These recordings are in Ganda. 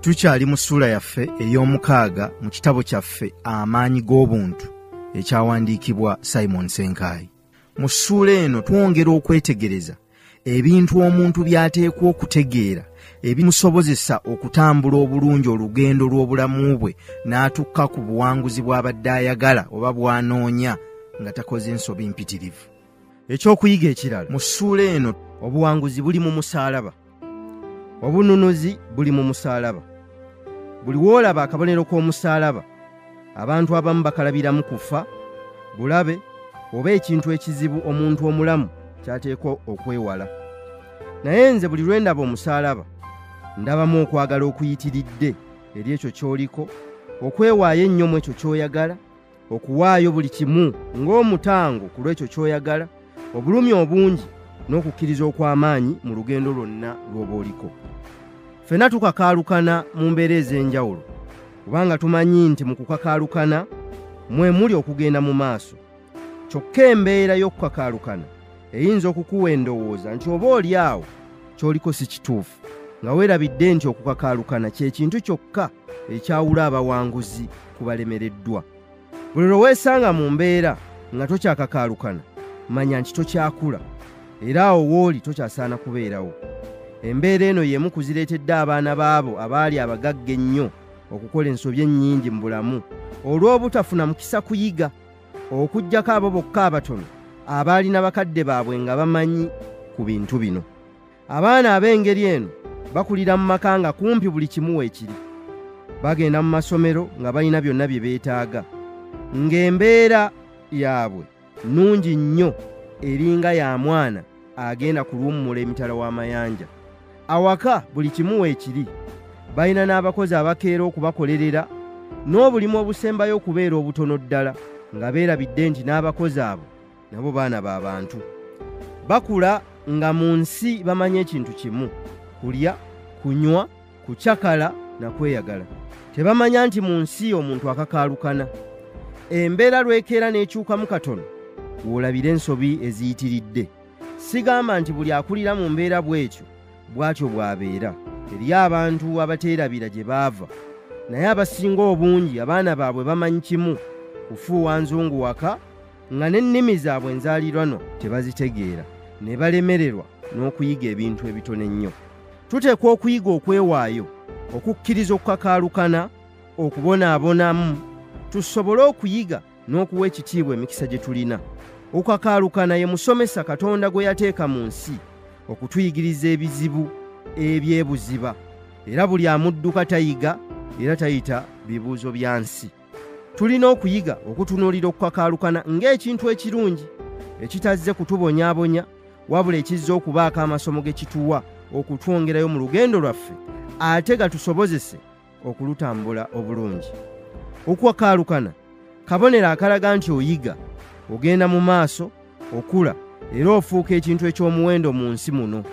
Tukyali mu ssuula yaffe ey'omukaaga mu kitabo kyaffe Amaanyi g'obuntu ekyawandiikibwa Simon Senkaayi. Mu ssuula eno twongera okwetegereza ebintu omuntu by'ateekwa okutegeera ebimusobozesa okutambula obulungi olugendo lw'obulamu bwe n'atukka ku buwanguzi bw'abadde ayagala oba bw'anoonya nga takoze ensobi mpitirivu. Ekyokuyiga ekirala mu ssuula eno, obuwanguzi buli mu musaalaba, obununuzi buli mu musaalaba. Buli w'olaba akabonero k'omusaalaba, abantu abamu bakalabiramu kufa, bulabe oba ekintu ekizibu omuntu omulamu ky'ateekwa okwewala. Naye nze buli lwe ndaba omusaalaba ndabamu okwagala okuyitiridde eri ekyo ky'oliko, okwewaayo ennyo mu ekyo ky'oyagala, okuwaayo buli kimu ng'omutango ku lw'ekyo ky'oyagala, obulumi obungi n'okukkiriza okw'amaanyi mu lugendo lwonna lw'oba oliko. Ffenna tukakaalukana mu mbeera ez'enjawulo, kubanga tumanyi nti mu kukakaalukana mwe muli okugenda mu maaso. Kyokka embeera y'okukakaalukana eyinza okukuwa endowooza nti oba oli awo ky'oliko si kituufu, nga weerabidde nti okukakaalukana kye kintu kyokka ekyawula abawanguzi ku balemereddwa. Buli lwe weesanga mu mbeera nga tokyakakaalukana, manya nti tokyakula, era awo w'oli tokyasaana kubeerawo. Embeera eno y'emu ku zireetedde abaana baabo abaali abagagga ennyo okukola ensobi ennyingi mu bulamu olw'obutafuna mukisa kuyiga, okuggyako abo bokka abatono abaalina bakadde baabwe nga bamanyi ku bintu bino. Abaana ab'engeri eno bakulira mu maka nga kumpi buli kimu weekiri, bagenda mu masomero nga balina byonna bye beetaaga, ng'embeera yaabwe nnungi nnyo eringa ya mwana agenda kuluwummula emitala w'amayanja. Awaka buli kimu weekiri, balina n'abakozi abakeera okubakolerera, n'obulimu obusembayo okubeera obutono ddala, nga beerabidde nti n'abakozi abo nabo baana ba bantu. Bakula nga mu nsi bamanya ekintu kimu: kulya, kunywa, kucakala na kweyagala. Tebamanya nti mu nsi omuntu akakaalukana. Embeera lwekeera n'ekyukamu katono, w'olabira ensobi eziyitiridde. Sigamba nti buli akulira mu mbeera bw'etyo bw'atyo bw'abeera. Eriyo abantu abateerabira gye baava, naye abasinga obungi abaana baabwe bamanyi kimu: kufuuwa nzungu waka, nga n'ennimi zaabwe enzaaliranwa tebazitegeera, ne balemererwa n'okuyiga ebintu ebitono ennyo. Tuteekwa okuyiga okwewaayo, okukkiriza okukakaalukana, okubonaabonamu, tusobole okuyiga n'okuwa ekitiibwa emikisa gye tulina. Okukakaalukana ye musomesa Katonda gwe yateeka mu nsi okutuyigiriza ebizibu ebyebuziba, era buli amudduka tayiga era tayita bibuuzo bya nsi. Tulina okuyiga okutunuulira okukakaalukana ng'ekintu ekirungi ekitazze kutubonyaabonya, wabula ekizze okubaako amasomo ge kituwa okutwongerayo mu lugendo lwaffe, ate gatusobozese okulutambula obulungi. Okukakaalukana kabonero akalaga nti oyiga, ogenda mu maaso, okula, era ofuuka ekintu eky'omuwendo mu nsi muno.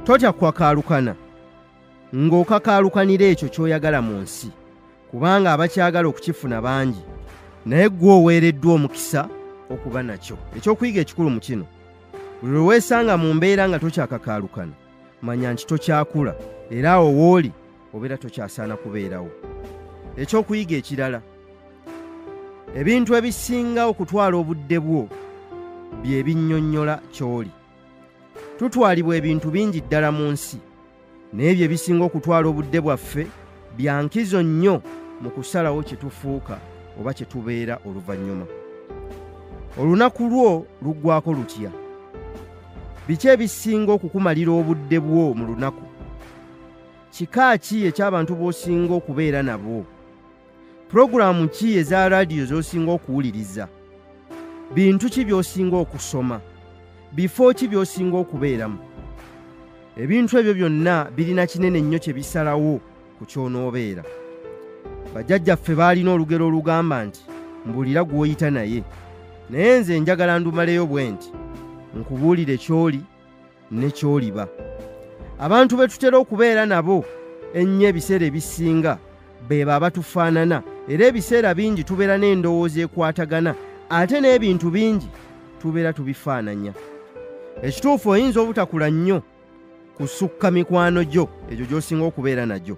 Totya kukakaalukana ng'okakaalukanira ekyo ky'oyagala mu nsi, kubanga abakyagala okukifuna bangi, naye ggwe oweereddwa omukisa okuba nakyo. Ekyokuyiga ekikulu mu kino, buli lwe weesanga mu mbeera nga tokyakakaalukana, manya nti tokyakula, era awo w'oli obeera tokyasaana kubeerawo. Ekyokuyiga ekirala, ebintu ebisinga okutwala obudde bwo bye binnyonnyola ky'oli. Tutwalibwa ebintu bingi ddala mu nsi, naye bye bisinga okutwala obudde bwaffe bya nkizo nnyo mu kusalawo kye tufuuka oba kye tubeera oluvannyuma. Olunaku lwo luggwako lutya? Biki ebisinga okukumalira obudde bwo mu lunaku? Kika ki eky'abantu b'osinga okubeera nabo? Pulogulaamu ki eza laadiyo z'osinga okuwuliriza? Bintu ki by'osinga okusoma? Bifo ki by'osinga okubeeramu? Ebintu ebyo byonna birina kinene nnyo kye bisalawo ku ky'onoobeera. Bajjajjaffe baalina olugero olugamba nti, mbuulira gw'oyita naye. Naye nze njagala ndumaleyo bwe nti, nkubuulire ky'oli ne ky'oliba. Abantu be tutera okubeera nabo ennyo ebiseera ebisinga be baba tufaanana, era ebiseera bingi tubeera n'endowooza ekwatagana, ate n'ebintu bingi tubeera tubifaananya. Ekituufu oyinza obutakula nnyo kusukka mikwano gyo egyo gy'osinga okubeera nagyo.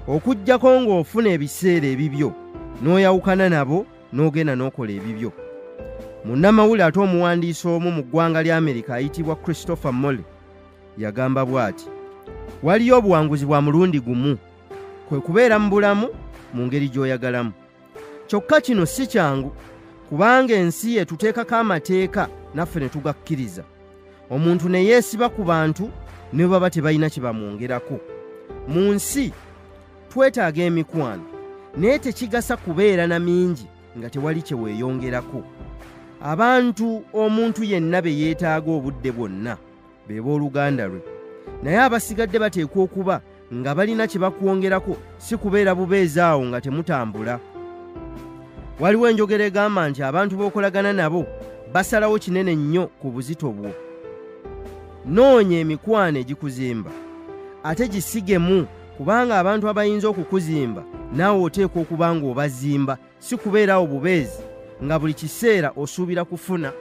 okujjako ng'ofuna ebiseera ebibyo n'oyawukana nabo n'ogenda n'okola ebibyo. Munnamawulire ate omuwandiisi omu mu ggwanga lya Amerika ayitibwa Christopher Molle yagamba bw'ati: waliyo obuwanguzi bwa mulundi gumu, kwe kubeera mu bulamu mu ngeri gy'oyagalamu. Kyokka kino si kyangu, kubanga ensi etuteekako amateeka naffe ne tugakkiriza. Omuntu ne yeesiba ku bantu ne baba tebalina kye bamwongerako. Mu nsi twetaaga emikwano, naye tekigasa kubeera na mingi nga tewali kye weeyongerako. Abantu omuntu yenna be yeetaaga obudde bwonna be b'oluganda lwe, naye abasigadde bateekwa okuba nga balina kye bakwongerako, si kubeera bubeezi awo nga temutambula. Waliwo enjogera egamba nti abantu b'okolagana nabo basalawo kinene nnyo ku buzito bwo. Noonya emikwano egikuzimba, ate gisigemu, kubanga abantu abayinza okukuzimba naawe oteekwa okuba ng'obazimba, si kubeerawo bubeezi nga buli kiseera osuubira kufuna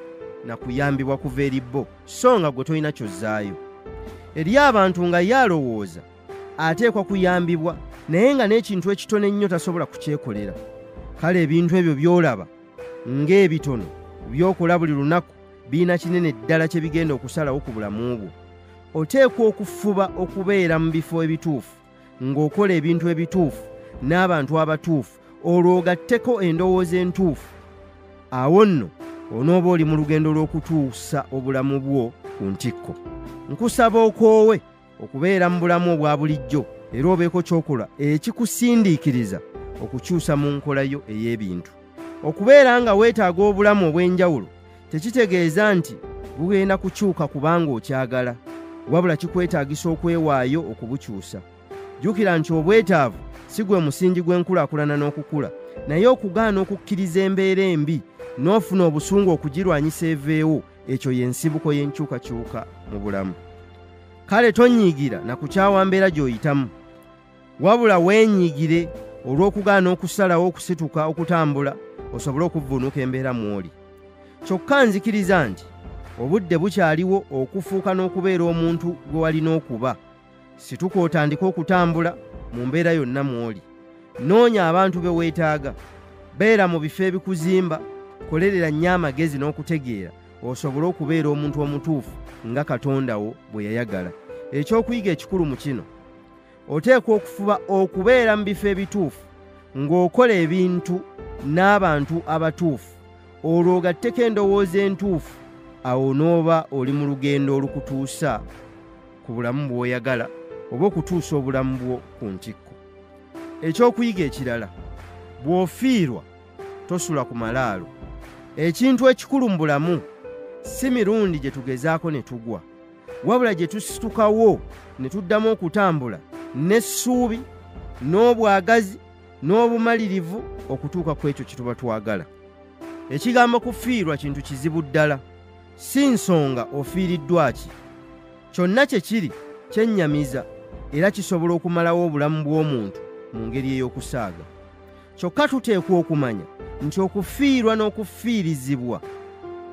na kuyambibwa kuva eri bo, so nga gwe tolina ky'ozzaayo. Eri abantu nga ye alowooza ateekwa kuyambibwa, naye nga n'ekintu ekitono ennyo tasobola kukyekolera. Kale ebintu ebyo by'olaba ng'ebitono by'okola buli lunaku biina kinene ddala kye bigenda okusalawo ku bulamu bwo. Oteekwa okufuba okubeera mu bifo ebituufu, ng'okola ebintu ebituufu n'abantu abatuufu, olwo ogatteko endowooza entuufu. Awo nno onooba oli mu lugendo lw'okutuusa obulamu bwo ku ntikko. Nkusaba okoowe okubeera mu bulamu obwa bulijjo, era obeeko ky'okola ekikusindiikiriza okukyusa mu nkola yo ey'ebintu. Okubeera nga weetaaga obulamu obw'enjawulo tekitegeeza nti bugenda kukyuka kubanga okyagala, wabula kikwetaagisa okwewaayo okubukyusa. Jjukira nti obwetaavu si gwe musingi gw'enkulaakulana n'okukula, naye okugaana okukkiriza embeera embi n'ofuna obusungu okugirwanyisa eveewo, ekyo y'ensibuko y'enkyukakyuka mu bulamu. Kale tonyiigira na kukyawa mbeera gy'oyitamu, wabula weenyiigire olw'okugaana okusalawo okusituka okutambula osobole okuvvuunuka embeera mw'oli. Kyokka nzikiriza nti obudde bukyaliwo okufuuka n'okubeera omuntu gwe walina okuba. Situka otandike okutambula mu mbeera yonna mw'oli. Noonya abantu be weetaaga, beera mu bifo ebikuzimba, kolerera nnyo amagezi n'okutegeera osobole okubeera omuntu omutuufu nga Katonda wo bwe yayagala. Ekyokuyiga ekikulu mu kino, oteekwa okufuba okubeera mu bifo ebituufu ng'okola ebintu n'abantu abatuufu, olwo ogatteko endowooza entuufu. Awo n'oba oli mu lugendo olukutuusa ku bulamu bw'oyagala oba okutuusa obulamu bwo ku ntikko. Ekyokuyiga ekirala, bw'ofiirwa tosula ku malaalo. Ekintu ekikulu mu bulamu si mirundi gye tugezaako ne tugwa, wabula gye tusitukawo ne tuddamu okutambula n'essuubi n'obwagazi n'obumalirivu okutuuka ku ekyo kye tuba twagala. Ekigambo kufiirwa kintu kizibu ddala, si nsonga ofiiriddwa ki. Kyonna kye kiri kyennyamiza era kisobola okumalawo obulamu bw'omuntu mu ngeri ey'okusaaga. Kyokka tuteekwa okumanya nti okufiirwa n'okufiirizibwa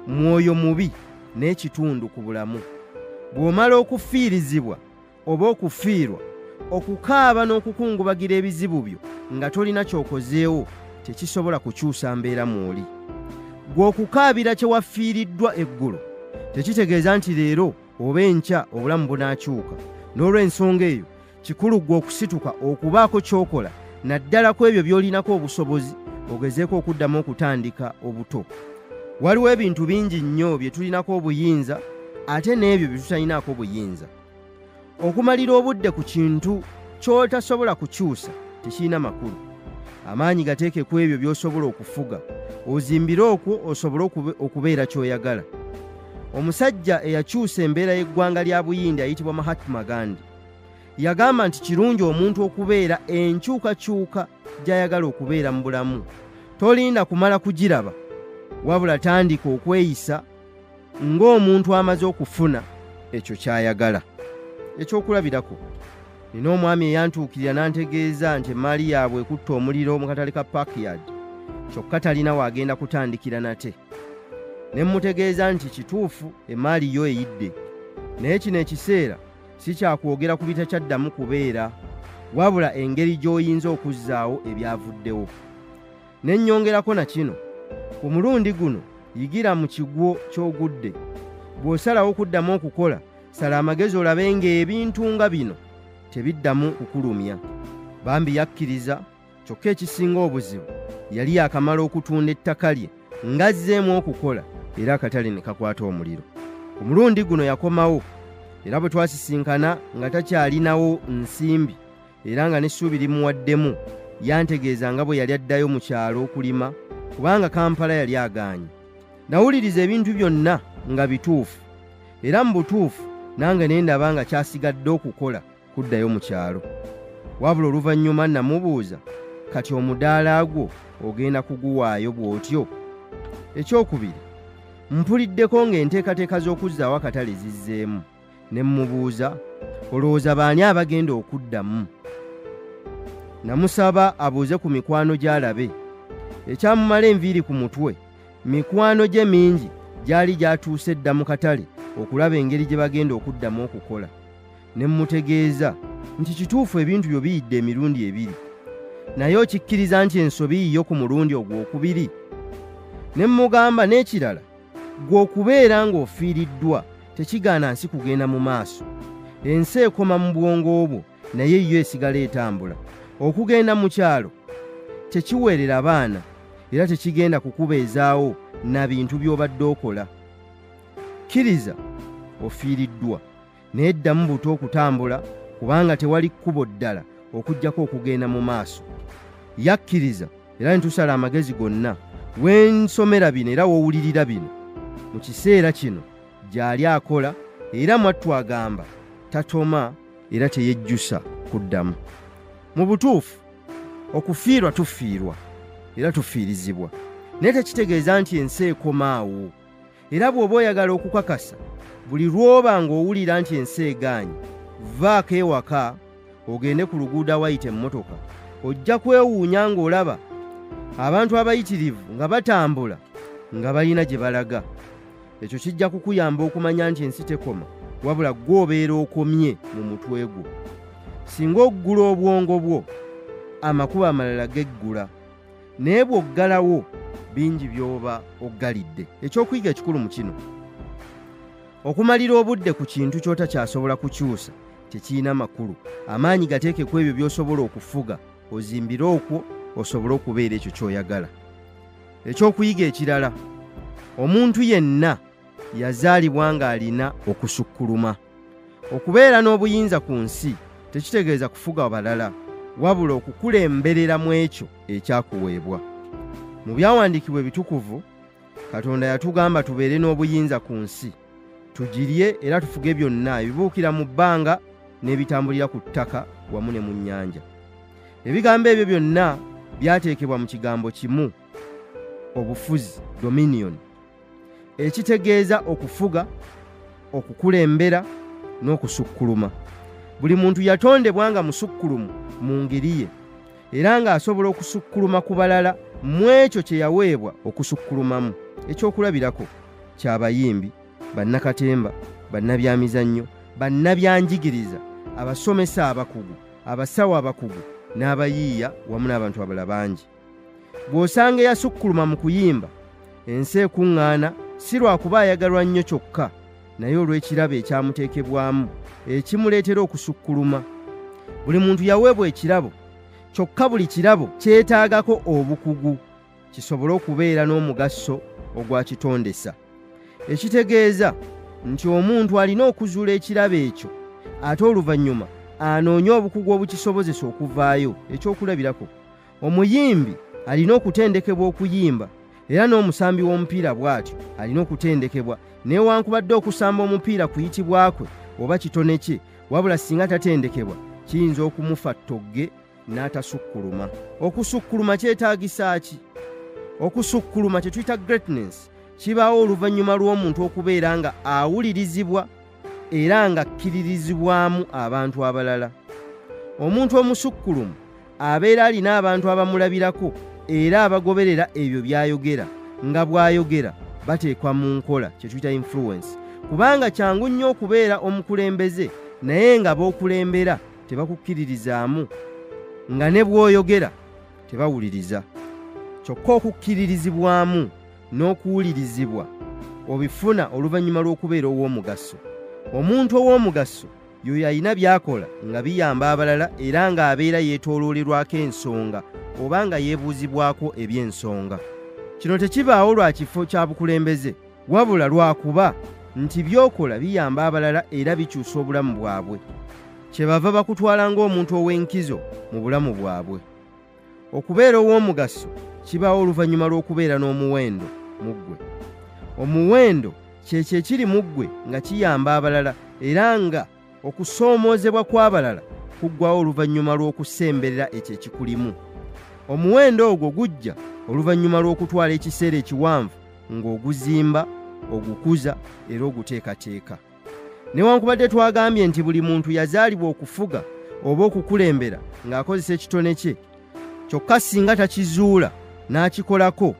mwoyo mubi n'ekitundu ku bulamu. Bw'omala okufiirizibwa oba okufiirwa, okukaaba n'okukungubagira ebizibu byo nga tolina ky'okozeewo tekisobola kukyusa mbeera mw'oli. Gwe okukaabira kye wafiiriddwa eggulo tekitegeeza nti leero oba enkya obulamu bunaakyuka. N'olw'ensonga eyo kikulu gwe okusituka okubaako ky'okola naddala ku ebyo by'olinako obusobozi, ogezeeko okuddamu okutandika obuto. Waliwo ebintu bingi nnyo bye tulinako obuyinza ate n'ebyo bye tutalinaako buyinza. Okumalira obudde ku kintu ky'otasobola kukyusa tekirina makulu. Amaanyi gateeke ku ebyo by'osobola okufuga, ozimbire okwo osobole okubeera ky'oyagala. Omusajja eyakyusa embeera y'eggwanga lya Buyindi ayitibwa Mahatma Gandhi yagamba nti kirungi omuntu okubeera enkyukakyuka gy'ayagala okubeera mu bulamu. Tolinda kumala kugiraba, wabula tandika okweyisa ng'omuntu amaze okufuna ekyo ky'ayagala. Ekyokulabirako, nina omwami eyantuukirira n'antegeeza nti emmaali yaabwe ekutta omuliro mu katale ka Parkyard, kyokka talina waagenda kutandikira nate. Ne mmutegeeza nti kituufu emmaali yo eyidde, naye kino ekiseera si kyakwogera ku bitakyaddamu kubeera, wabula engeri gy'oyinza okuzzaawo ebyavuddewo. Ne nnyongerako na kino, ku mulundi guno yigira mu kigwo ky'ogudde. Bw'osalawo okuddamu okukola, sala amagezi olabe ng'ebintu nga bino tebiddamu kukulumya. Bambi yakkiriza, kyokka ekisinga obuzibu yali yakamala okutunda ettaka lye ng'azzeemu okukola, era akatale ne kakwata omuliro. Ku mulundi guno yakomawo, era bwe twasisinkana nga takyalinawo nsimbi era nga n'essuubi limuwaddemu, yantegeeza nga bwe yali addayo mu kyalo okulima kubanga Kampala yali agaanye. Nawuliriza ebintu byonna nga bituufu, era mu butuufu nange ne ndaba nga kyasigadde okukola kuddayo mu kyalo. Wabula oluvannyuma namubuuza, kati omudaala gwo ogenda kuguwaayo bw'otyo? Ekyokubiri, mpuliddeko ng'enteekateeka z'okuzzaawo akatale zizzeemu. Ne mmubuuza, olowooza baani abagenda okuddamu? Namusaba abuuze ku mikwano gy'alabe. Ekyamumala enviiri ku mutwe, mikwano gye mingi gyali gyatuuse dda mu katale okulaba engeri gye bagenda okuddamu okukola. Ne mmutegeeza nti kituufu ebintu byo biyidde emirundi ebiri, naye okikkiriza nti ensobi yiyo ku mulundi ogwokubiri? Ne mmugamba n'ekirala, gwe okubeera ng'ofiiriddwa tekigaana nsi kugenda mu maaso. Ensi ekoma mu bwongo bwo, naye yo esigala etambula. Okugenda mu kyalo tekiweerera baana, era tekigenda kukubeezaawo na bintu by'obadde okola. Kkiriza ofiiriddwa, naye ddamu buto okutambula, kubanga tewali kkubo ddala okuggyako okugenda mu maaso. Yakkiriza, era ntusala amagezi gonna wensomera bino era wowulirira bino mu kiseera kino gy'ali akola, era mwattu agamba tatoma era teyejjusa kuddamu. Mu butuufu okufiirwa tufiirwa era tufiirizibwa, naye tekitegeeza nti ensi ekomaawo. Era bw'oba oyagala okukakasa, buli lw'oba ng'owulira nti ensi egaanye, vaako ewaka ogende ku luguudo awayita emmotoka, ojja kwewuunya ng'olaba abantu abayitirivu nga batambula nga balina gye balaga. Ekyo kijja kukuyamba okumanya nti ensi tekoma, wabula ggwe obeera okomye mu mutwe gwo. Singa oggula obwongo bwo, amakubo amalala geggula, naye bw'oggalawo bingi by'oba oggalidde. Ekyokuyiga ekikulu mu kino, okumalira obudde ku kintu ky'otakyasobola kukyusa tekirina makulu. Amaanyi gateeke ku ebyo by'osobola okufuga, ozimbire okwo osobole okubeera ekyo ky'oyagala. Ekyokuyiga ekirala, omuntu yenna yazaalibwa ng'alina okusukkuluma. Okubeera n'obuyinza ku nsi tekitegeeza kufuga balala, wabula okukulemberera mu ekyo ekyakuweebwa. Mu byawandiikibwa ebitukuvu, Katonda yatugamba tubeere n'obuyinza ku nsi, tugirye era tufuge byonna ebibuukira mu bbanga n'ebitambulira ku ttaka wamu ne mu nnyanja. Ebigambo ebyo byonna byateekebwa mu kigambo kimu, obufuzi, dominion, ekitegeeza okufuga, okukulembera n'okusukkuluma. Buli muntu yatondebwa nga musukkulumu mu ngeri ye, era ng'asobola okusukkuluma ku balala mu ekyo kye yaweebwa okusukkulumamu. Ekyokulabirako ky'abayimbi, bannakatemba, bannabyamizannyo, bannabyanjigiriza, abasomesa abakugu, abasawo abakugu, n'abayiiya wamu n'abantu abalala bangi. Bw'osanga eyasukkuluma mu kuyimba, ensi ekuŋŋaana, si lwakuba ayagalwa nnyo kyokka, naye olw'ekirabo ekyamuteekebwamu ekimuleetera okusukkuluma. Buli muntu yaweebwa ekirabo, kyokka buli kirabo kyetaagako obukugu kisobole okubeera n'omugaso ogwakitondesa. Ekitegeeza nti omuntu alina okuzuula ekirabo ekyo, ate oluvannyuma anoonye obukugu obukisobozesa okuvaayo. Ekyokulabirako, omuyimbi alina okutendekebwa okuyimba, era n'omusambi w'omupiira bw'atyo alina okutendekebwa, newankubadde okusamba omupiira kuyitibwa kwe oba kitone kye, wabula singa tatendekebwa kiyinza okumufa ttogge n'atasukkuluma. Okusukkuluma kyetaagisa ki? Okusukkuluma kye tuyita greatness kibaawo oluvannyuma lw'omuntu okubeera nga awulirizibwa era nga akkiririzibwamu abantu abalala. Omuntu omusukkulumu abeera alina abantu abamulabirako era abagoberera ebyo by'ayogera, nga bw'ayogera bateekwa mu nkola, kye tuyita influence. Kubanga kyangu nnyo okubeera omukulembeze naye nga b'okulembera tebakukkiririzaamu, nga ne bw'oyogera tebawuliriza. Kyokka okukkiririzibwamu n'okuwulirizibwa obifuna oluvannyuma lw'okubeera ow'omugaso. Omuntu ow'omugaso y'oyo alina by'akola nga biyamba abalala era ng'abeera yeetooloolerwako ensonga oba nga yeebuuzibwako eby'ensonga. Kino tekibaawo lwa kifo kya bukulembeze, wabula lwakuba nti by'okola biyamba abalala era bikyusa obulamu bwabwe. Kyebava bakutwala ng'omuntu ow'enkizo mu bulamu bwabwe. Okubeera ow'omugaso kibaawo oluvannyuma lw'okubeera n'omuwendo mu ggwe. Omuwendo kyekyo ekiri mu ggwe nga kiyamba abalala era nga okusoomoozebwa kw'abalala kuggwawo oluvannyuma lw'okusemberera ekyo ekikulimu. Omuwendo ogwo gujja oluvannyuma lw'okutwala ekiseera ekiwanvu ng'oguzimba, ogukuza era oguteekateeka. Newankubadde twagambye nti buli muntu yazaalibwa okufuga oba okukulembera ng'akozesa ekitone kye, kyokka singa takizuula n'akikolako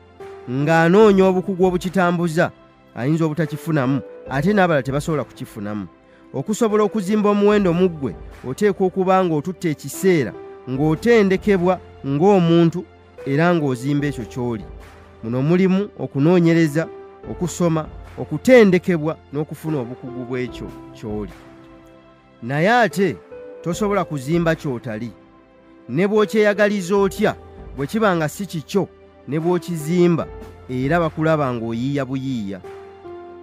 ng'anoonya obukugu obukitambuza, ayinza obutakifunamu ate n'abalala tebasobola kukifunamu. Okusobola okuzimba omuwendo mu ggwe oteekwa okuba ng'otutte ekiseera ng'otendekebwa ng'omuntu era ng'ozimba ekyo ky'oli. Muno mulimu okunoonyereza, okusoma, okutendekebwa n'okufuna obukugu bw'ekyo ky'oli. Naye ate tosobola kuzimba ky'otali. Ne bw'okyeyagaliza otya bwe kiba nga si kikyo ne bw'okizimba era bakulaba ng'oyiiya buyiiya.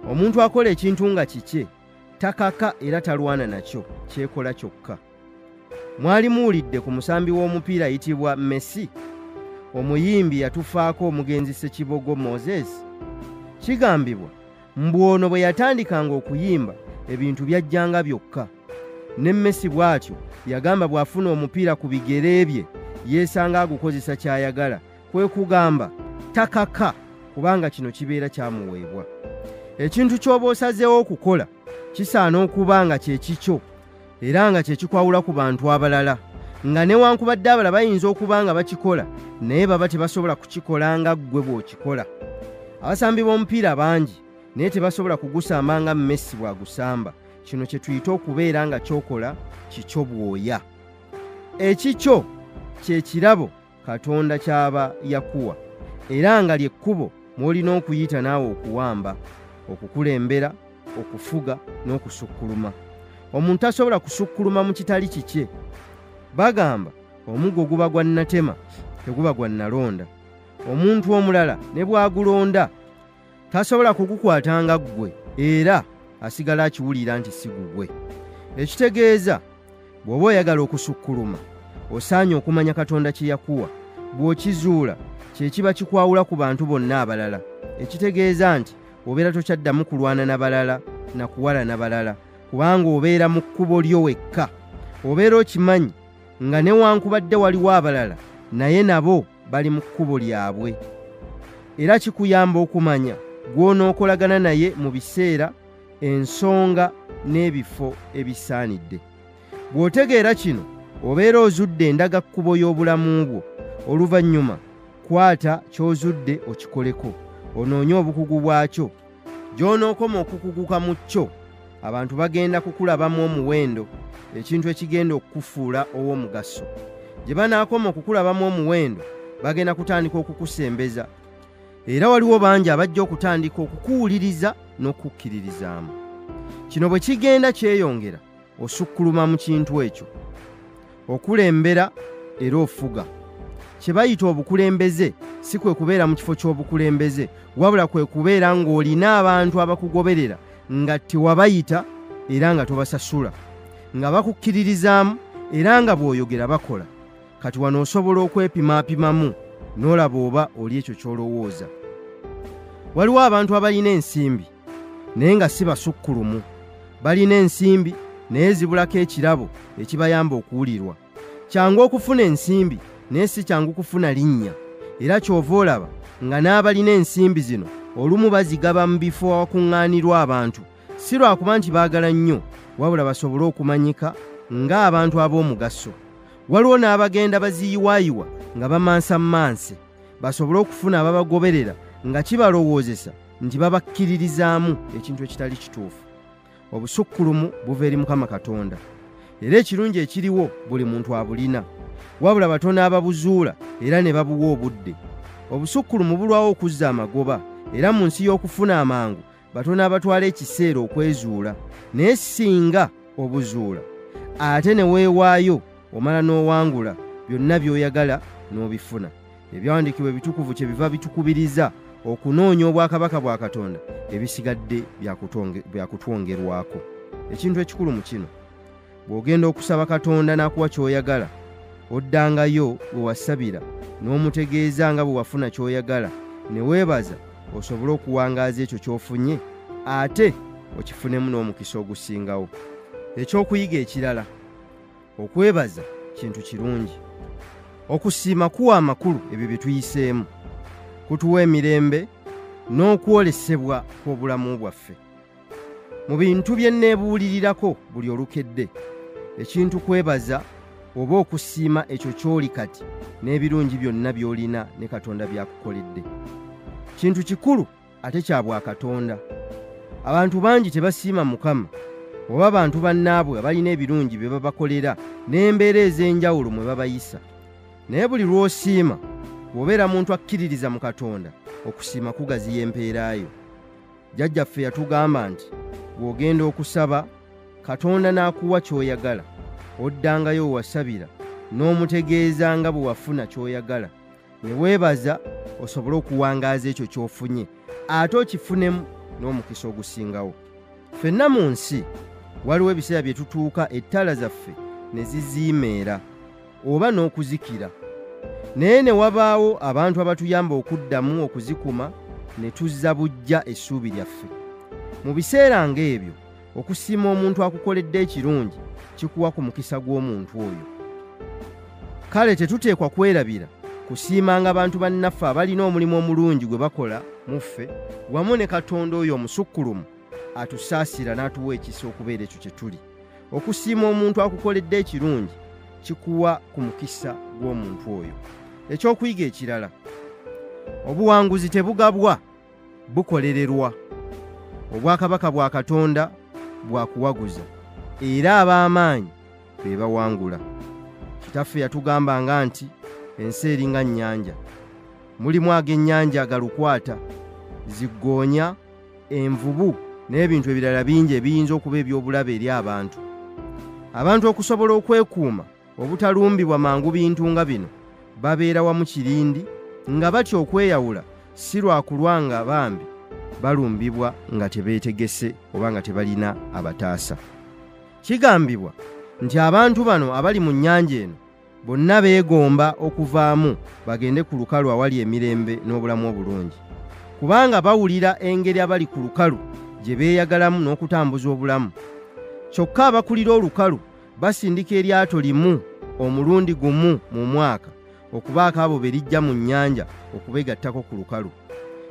Omuntu akola ekintu nga kikye takaka era talwana nakyo, kyekola kyokka. Mwali muwulidde ku musambi w'omupiira ayitibwa Messi, omuyimbi yatufaako omugenzi Ssekibogo Moses? Kigambibwa mbu ono bwe yatandikanga okuyimba ebintu byajjanga byokka. Ne Messi bw'atyo yagamba bw'afuna omupiira ku bigere bye yeesanga agukozesa ky'ayagala, kwe kugamba takaka kubanga kino kibeera kyamuweebwa. Ekintu ky'oba osazeewo okukola kisaana okuba nga kye kikyo era nga kye kikwawula ku bantu abalala, nga newankubadde abalala bayinza okuba nga bakikola naye baba tebasobola kukikola nga ggwe bw'okikola. Abasambi b'omupiira bangi naye tebasobola kugusamba nga Messi bw'agusamba. Kino kye tuyita okubeera nga ky'okola kikyo bwoya. Ekikyo kye kirabo Katonda ky'aba yakuwa era nga ly'ekkubo mw'olina okuyita naawe okuwamba, okukulembera, okufuga n'okusukkuluma. Omuntu tasobola kusukkuluma mu kitali kikye. Bagamba omuggo guba gwa nnatema teguba gwa nnalonda. Omuntu omulala ne bw'agulonda tasobola kugukwatanga ggwe era asigala akiwulira nti si gugwe. Ekitegeeza bw'oba oyagala okusukkuluma osaanye okumanya Katonda kye yakuwa. Bw'okizuula kye kiba kikwawula ku bantu bonna abalala. Ekitegeeza nti obeera tokyaddamu kulwana na balala na kuwala na balala, kubanga obeera mu kkubo lyo wekka. Obeera okimanyi nga newankubadde waliwo abalala naye nabo bali mu kkubo lyabwe. Era kikuyamba okumanya gw'onookolagana naye mu biseera, ensonga n'ebifo ebisaanidde. Bw'otegeera kino obeera ozudde endagakkubo y'obulamu bwo. Oluvannyuma kwata ky'ozudde okikoleko, onoonye obukugu bwakyo. Gy'onookoma okukuguka mu kyo abantu bagenda kukulabamu omuwendo, ekintu ekigenda okukufuula ow'omugaso. Gye banaakoma okukulabamu omuwendo bagenda kutandika okukusembeza, era waliwo bangi abajja okutandika okukuwuliriza n'okukkiririzaamu. Kino bwe kigenda kyeyongera osukkuluma mu kintu ekyo, okulembera era ofuga. Kye bayita obukulembeze si kwe kubeera mu kifo ky'obukulembeze, wabula kwe kubeera ng'olina abantu abakugoberera nga tewabayita era nga tobasasula, nga bakukkiririzaamu era nga bw'oyogera bakola. Kati wano osobola okwepimaapimamu n'olaba oba oli ekyo ky'olowooza. Waliwo abantu abalina ensimbi naye nga si basukkulumu. Balina ensimbi naye zibulako ekirabo ekibayamba okuwulirwa. Kyangu okufuna ensimbi naye si kyangu kufuna linnya, era ky'ova olaba nga n'abalina ensimbi zino olumu bazigaba mu bifo awakuŋŋaanirwa abantu, si lwakuba nti baagala nnyo, wabula basobole okumanyika ng'abantu ab'omugaso. Waliwo n'abagenda baziyiwaayiwa nga bamansa-manse, basobole okufuna ababagoberera nga kibalowoozesa nti babakkiririzaamu ekintu ekitali kituufu. Obusukkulumu buva eri Mukama Katonda, era ekirungi ekiriwo buli muntu abulina, wabula batono ababuzuula era ne babuwa obudde. Obusukkulumu bulwawo okuzza amagoba, era mu nsi y'okufuna amangu batono abatwala ekiseera okwezuula. Naye singa obuzuula ate ne weewaayo omala n'owangula, byonna by'oyagala n'obifuna. Ebyawandiikibwa ebitukuvu kyebiva bitukubiriza okunoonya obwakabaka bwa Katonda, ebisigadde byakutwongerwako. Ekintu ekikulu mu kino, bw'ogenda okusaba Katonda n'akuwa ky'oyagala, oddangayo bwe wasabira n'omutegeeza nga bwe wafuna ky'oyagala, ne weebaza osobole okuwangaaza ekyo ky'ofunye, ate okifunemu n'omukisa ogusingawo. Ekyokuyiga ekirala, okwebaza kintu kirungi. Okusiima kuwa amakulu ebyo bye tuyiseemu, kutuwa emirembe n'okwolesebwa kw'obulamu bwaffe. Mu bintu bye neebuulirirako buli olukedde, ekintu kwebaza oba okusiima ekyo ky'oli kati n'ebirungi byonna by'olina ne Katonda by'akukoledde. Kintu kikulu ate kya bwakatonda. Abantu bangi tebasiima Mukama oba abantu bannaabwe abalina ebirungi bye babakolera n'embeera ez'enjawulo mwe babayisa. Naye buli lw'osiima, bw'obeera muntu akkiririza mu Katonda, okusiima kugaziya empeerayo. Jjajjaffe yatugamba nti bw'ogenda okusaba, Katonda n'akuwa ky'oyagala, oddangayo wasabira n'omutegeeza nga bwe wafuna ky'oyagala, ne weebaza osobole okuwangaaza ekyo ky'ofunye, ate okifunemu n'omukisa ogusingawo. Ffenna mu nsi waliwo ebiseera bye tutuuka ettaala zaffe ne ziziimeera oba n'okuzikira, naye ne wabaawo abantu abatuyamba okuddamu okuzikuma ne tuzza bujja essuubi lyaffe. Mu biseera ng'ebyo, okusiima omuntu akukoledde ekirungi kikuwa ku mukisa gw'omuntu oyo. Kale tetuteekwa kwerabira kusiimanga abantu bannaffe abalina omulimu omulungi gwe bakola mu ffe, wamu ne Katonda oyo omusukkulumu atusaasira n'atuwa ekisa okubeera ekyo kye tuli. Okusiima omuntu akukoledde ekirungi kikuwa ku mukisa gw'omuntu oyo. Ekyokuyiga ekirala, obuwanguzi tebugabwa, bukolererwa. Obwakabaka bwa Katonda bwakuwaguza, era ab'amaanyi be bawangula. Kitaffe yatugambanga nti ensi eringa nnyanja, mulimu ag'ennyanja agalukwata, ziggoonya, envubu n'ebintu ebirala bingi ebiyinza okuba eby'obulabe eri abantu. Abantu okusobola okwekuuma obutalumbibwa mangu bintu nga bino, babeera wamu kirindi nga batya okweyawula, si lwa kulwa nga bambi balumbibwa nga tebeetegese oba nga tebalina abataasa. Kigambibwa nti abantu bano abali mu nnyanja eno bonna beegomba okuvaamu bagende ku lukalu awali emirembe n'obulamu obulungi, kubanga bawulira engeri abali ku lukalu gye beeyagalamu n'okutambuza obulamu. Kyokka abakulira olukalu basindika eryato limu omulundi gumu mu mwaka okubaako abo be lijja mu nnyanja okubegattako ku lukalu.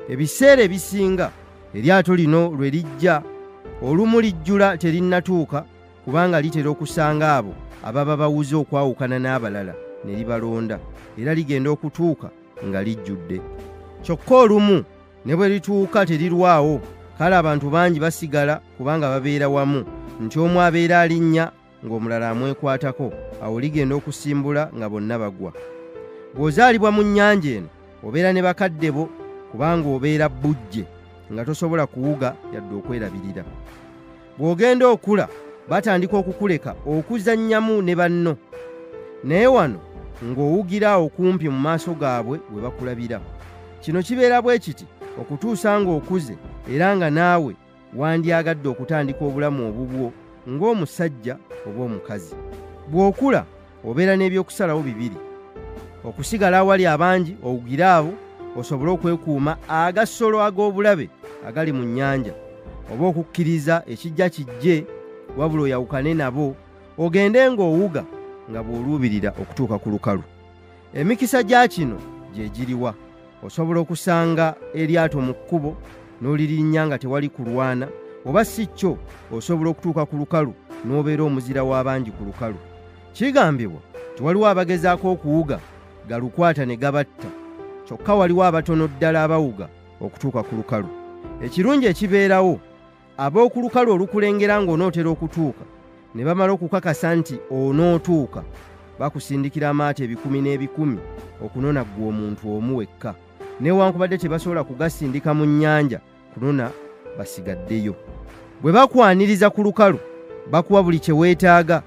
Ebiseera ebisinga eryato lino lwe lijja, olumu lijjula terinnatuuka, kubanga litera okusanga abo ababa bawuze okwawukana n'abalala ne libalonda, era ligenda okutuuka nga lijjudde. Kyokka olumu ne bwe lituuka terirwawo, kale abantu bangi basigala kubanga babeera wamu, nti omu abeera alinnya ng'omulala amwekwatako, awo ligenda okusimbula nga bonna bagwa. Bw'ozaalibwa mu nnyanja eno obeera ne bakadde bo, kubanga obeera bujje nga tosobola kuwuga yadde okwerabirira. Bw'ogenda okula batandika okukuleka okuzannyamu ne banno, naye wano ng'owugira okumpi mu maaso gaabwe we bakulabira. Kino kibeera bwe kiti okutuusa ng'okuze era nga naawe wandyagadde okutandika obulamu obubwo ng'omusajja oba omukazi. Bw'okula obeera n'ebyokusalawo bibiri: okusigala awali abangi owugire abo osobole okwekuuma agasolo ag'obulabe agali mu nnyanja, oba okukkiriza ekijja kijje wabula oyawukane nabo, ogende ng'owuga nga bw'oluubirira okutuuka ku lukalu. Emikisa gya kino gye giriwa: osobola okusanga eryato mu kkubo n'olirinnya nga tewali kulwana, oba si kyo osobola okutuuka ku lukalu n'obeera omuzira w'abangi ku lukalu. Kigambibwa tiwaliwo abagezaako okuwuga galukwata ne gabatta, kyokka waliwo abatono ddala abawuga okutuuka ku lukalu. Ekirungi ekibeerawo, ab'oku lukalu olukulengera ng'onootera okutuuka ne bamala okukakasa nti onootuuka bakusindikira amaato 10,000 okunona ggwe omuntu omu wekka, newankubadde tebasobola kugasindika mu nnyanja kunona basigaddeyo. Bwe bakwaniriza ku lukalu bakuwa buli kye weetaaga,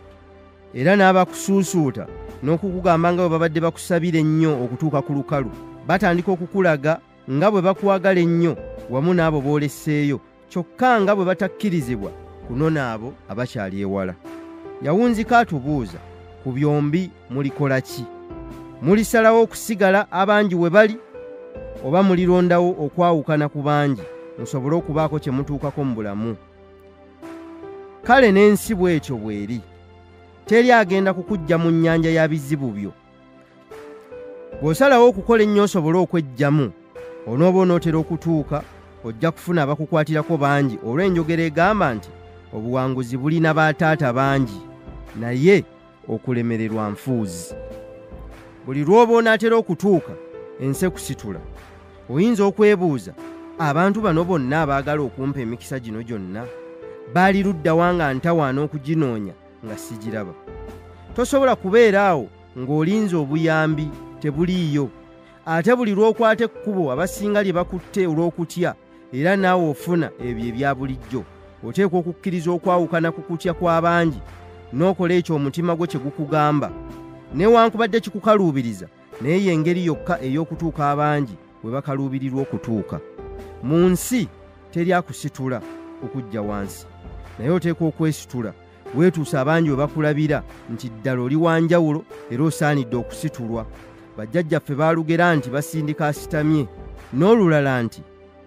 era n'abakusuusuuta n'okukugamba nga bwe babadde bakusabira ennyo okutuuka ku lukalu. Batandika okukulaga nga bwe bakwagala ennyo wamu n'abo booleseeyo, kyokka nga bwe batakkirizibwa kunona abo abakyali ewala. Yawunzika atubuuza, ku byombi mulikola ki? Mulisalawo okusigala abangi we bali, oba mulirondawo okwawukana ku bangi musobole okubaako kye mutuukako mu bulamu? Kale n'ensi bw'etyo bw'eri. Teri agenda kukujja mu nnyanja ya bizibu byo. Bw'osalawo okukola ennyo osobole okweggyamu, onooba onootera okutuuka ojja kufuna abakukwatirako bangi, olw'enjogera egamba nti obuwanguzi bulina baataata bangi, naye okulemererwa nfuuzi. Buli lw'oba onaatera okutuuka ensi kusitula, oyinza okwebuuza, abantu bano bonna abaagala okumpa emikisa gino gyonna baali ludda wanga ntawaana okuginoonya nga sigiraba. Tosobola kubeera awo ng'olinze obuyambi tebuliiyo, ate buli lw'okwata ekkubo abasinga lye bakutte olw'okutya, era naawe ofuna ebyo ebya bulijjo. Oteekwa okukkiriza okwawukana ku kutya kw'abangi n'okola ekyo omutima gwo kye gukugamba. Newankubadde kikukaluubiriza, naye y'engeri yokka ey'okutuuka abangi bwe bakaluubirirwa okutuuka. Mu nsi teri akusitula okujja wansi, naye oteekwa okwesitula weetuusa abangi bwe bakulabira nti ddala oli wanjawulo era osaanidde okusitulwa. Bajjajjaffe baalugera nti basindika asitamye, n'olulala nti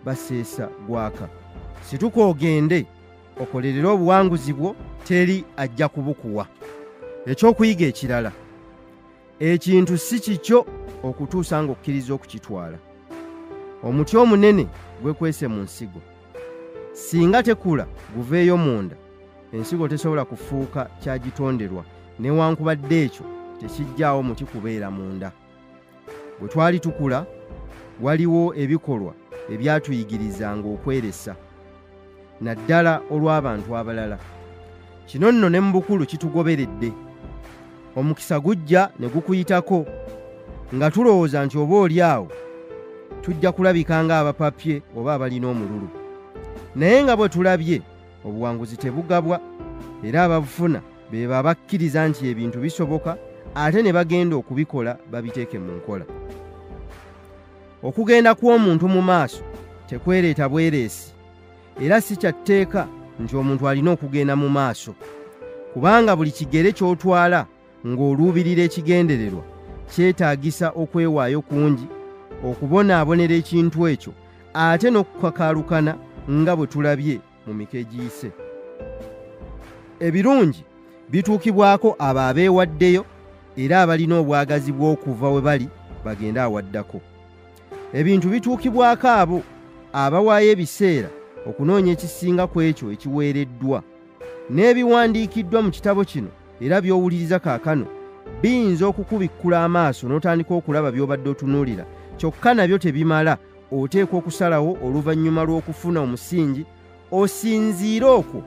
baseesa gwaka. Situka ogende okolerere obuwanguzi bwo, teri ajja kubukuwa. Ekyokuyiga ekirala, ekintu si kikyo okutuusa ng'okkiriza okukitwala. Omuti omunene gwekwese mu nsigo, singa tekula guveeyo munda, ensigo tesobola kufuuka kyagitonderwa, newankubadde ekyo tekijjaawo muti kubeera munda. Bwe twali tukula, waliwo ebikolwa ebyatuyigirizanga okweresa, naddala olw'abantu abalala. Kino nno ne mu bukulu kitugoberedde. Omukisa gujja ne gukuyitako nga tulowooza nti oba oli awo tujja kulabika nga abapapye oba abalina omululu. Naye nga bwe tulabye, obuwanguzi tebugabwa, era ababufuna be abakkiriza nti ebintu bisoboka ate ne bagenda okubikola babiteeke mu nkola. Okugenda kw'omuntu mu maaso tekwereeta bwereesi, era si kya tteeka nti omuntu alina okugenda mu maaso, kubanga buli kigere ky'otwala ng'oluubirira ekigendererwa kyetaagisa okwewaayo kungi okubonaabonera ekintu ekyo, ate n'okukakaalukana nga bwe tulabye mu mika egiyise. Ebirungi bituukibwako abo abeewaddeyo era abalina obwagazi bw'okuva we bali bagende awaddako. Ebintu bituukibwako abo abawaayo ebiseera okunoonya ekisinga ku ekyo ekiweereddwa. N'ebiwandiikiddwa mu kitabo kino era by'owuliriza kaakano biyinza okukubikkula amaaso n'otandika okulaba by'obadde otunuulira, kyokka nabyo tebimala. Oteekwa okusalawo oluvannyuma lw'okufuna omusingi, osinziire okwo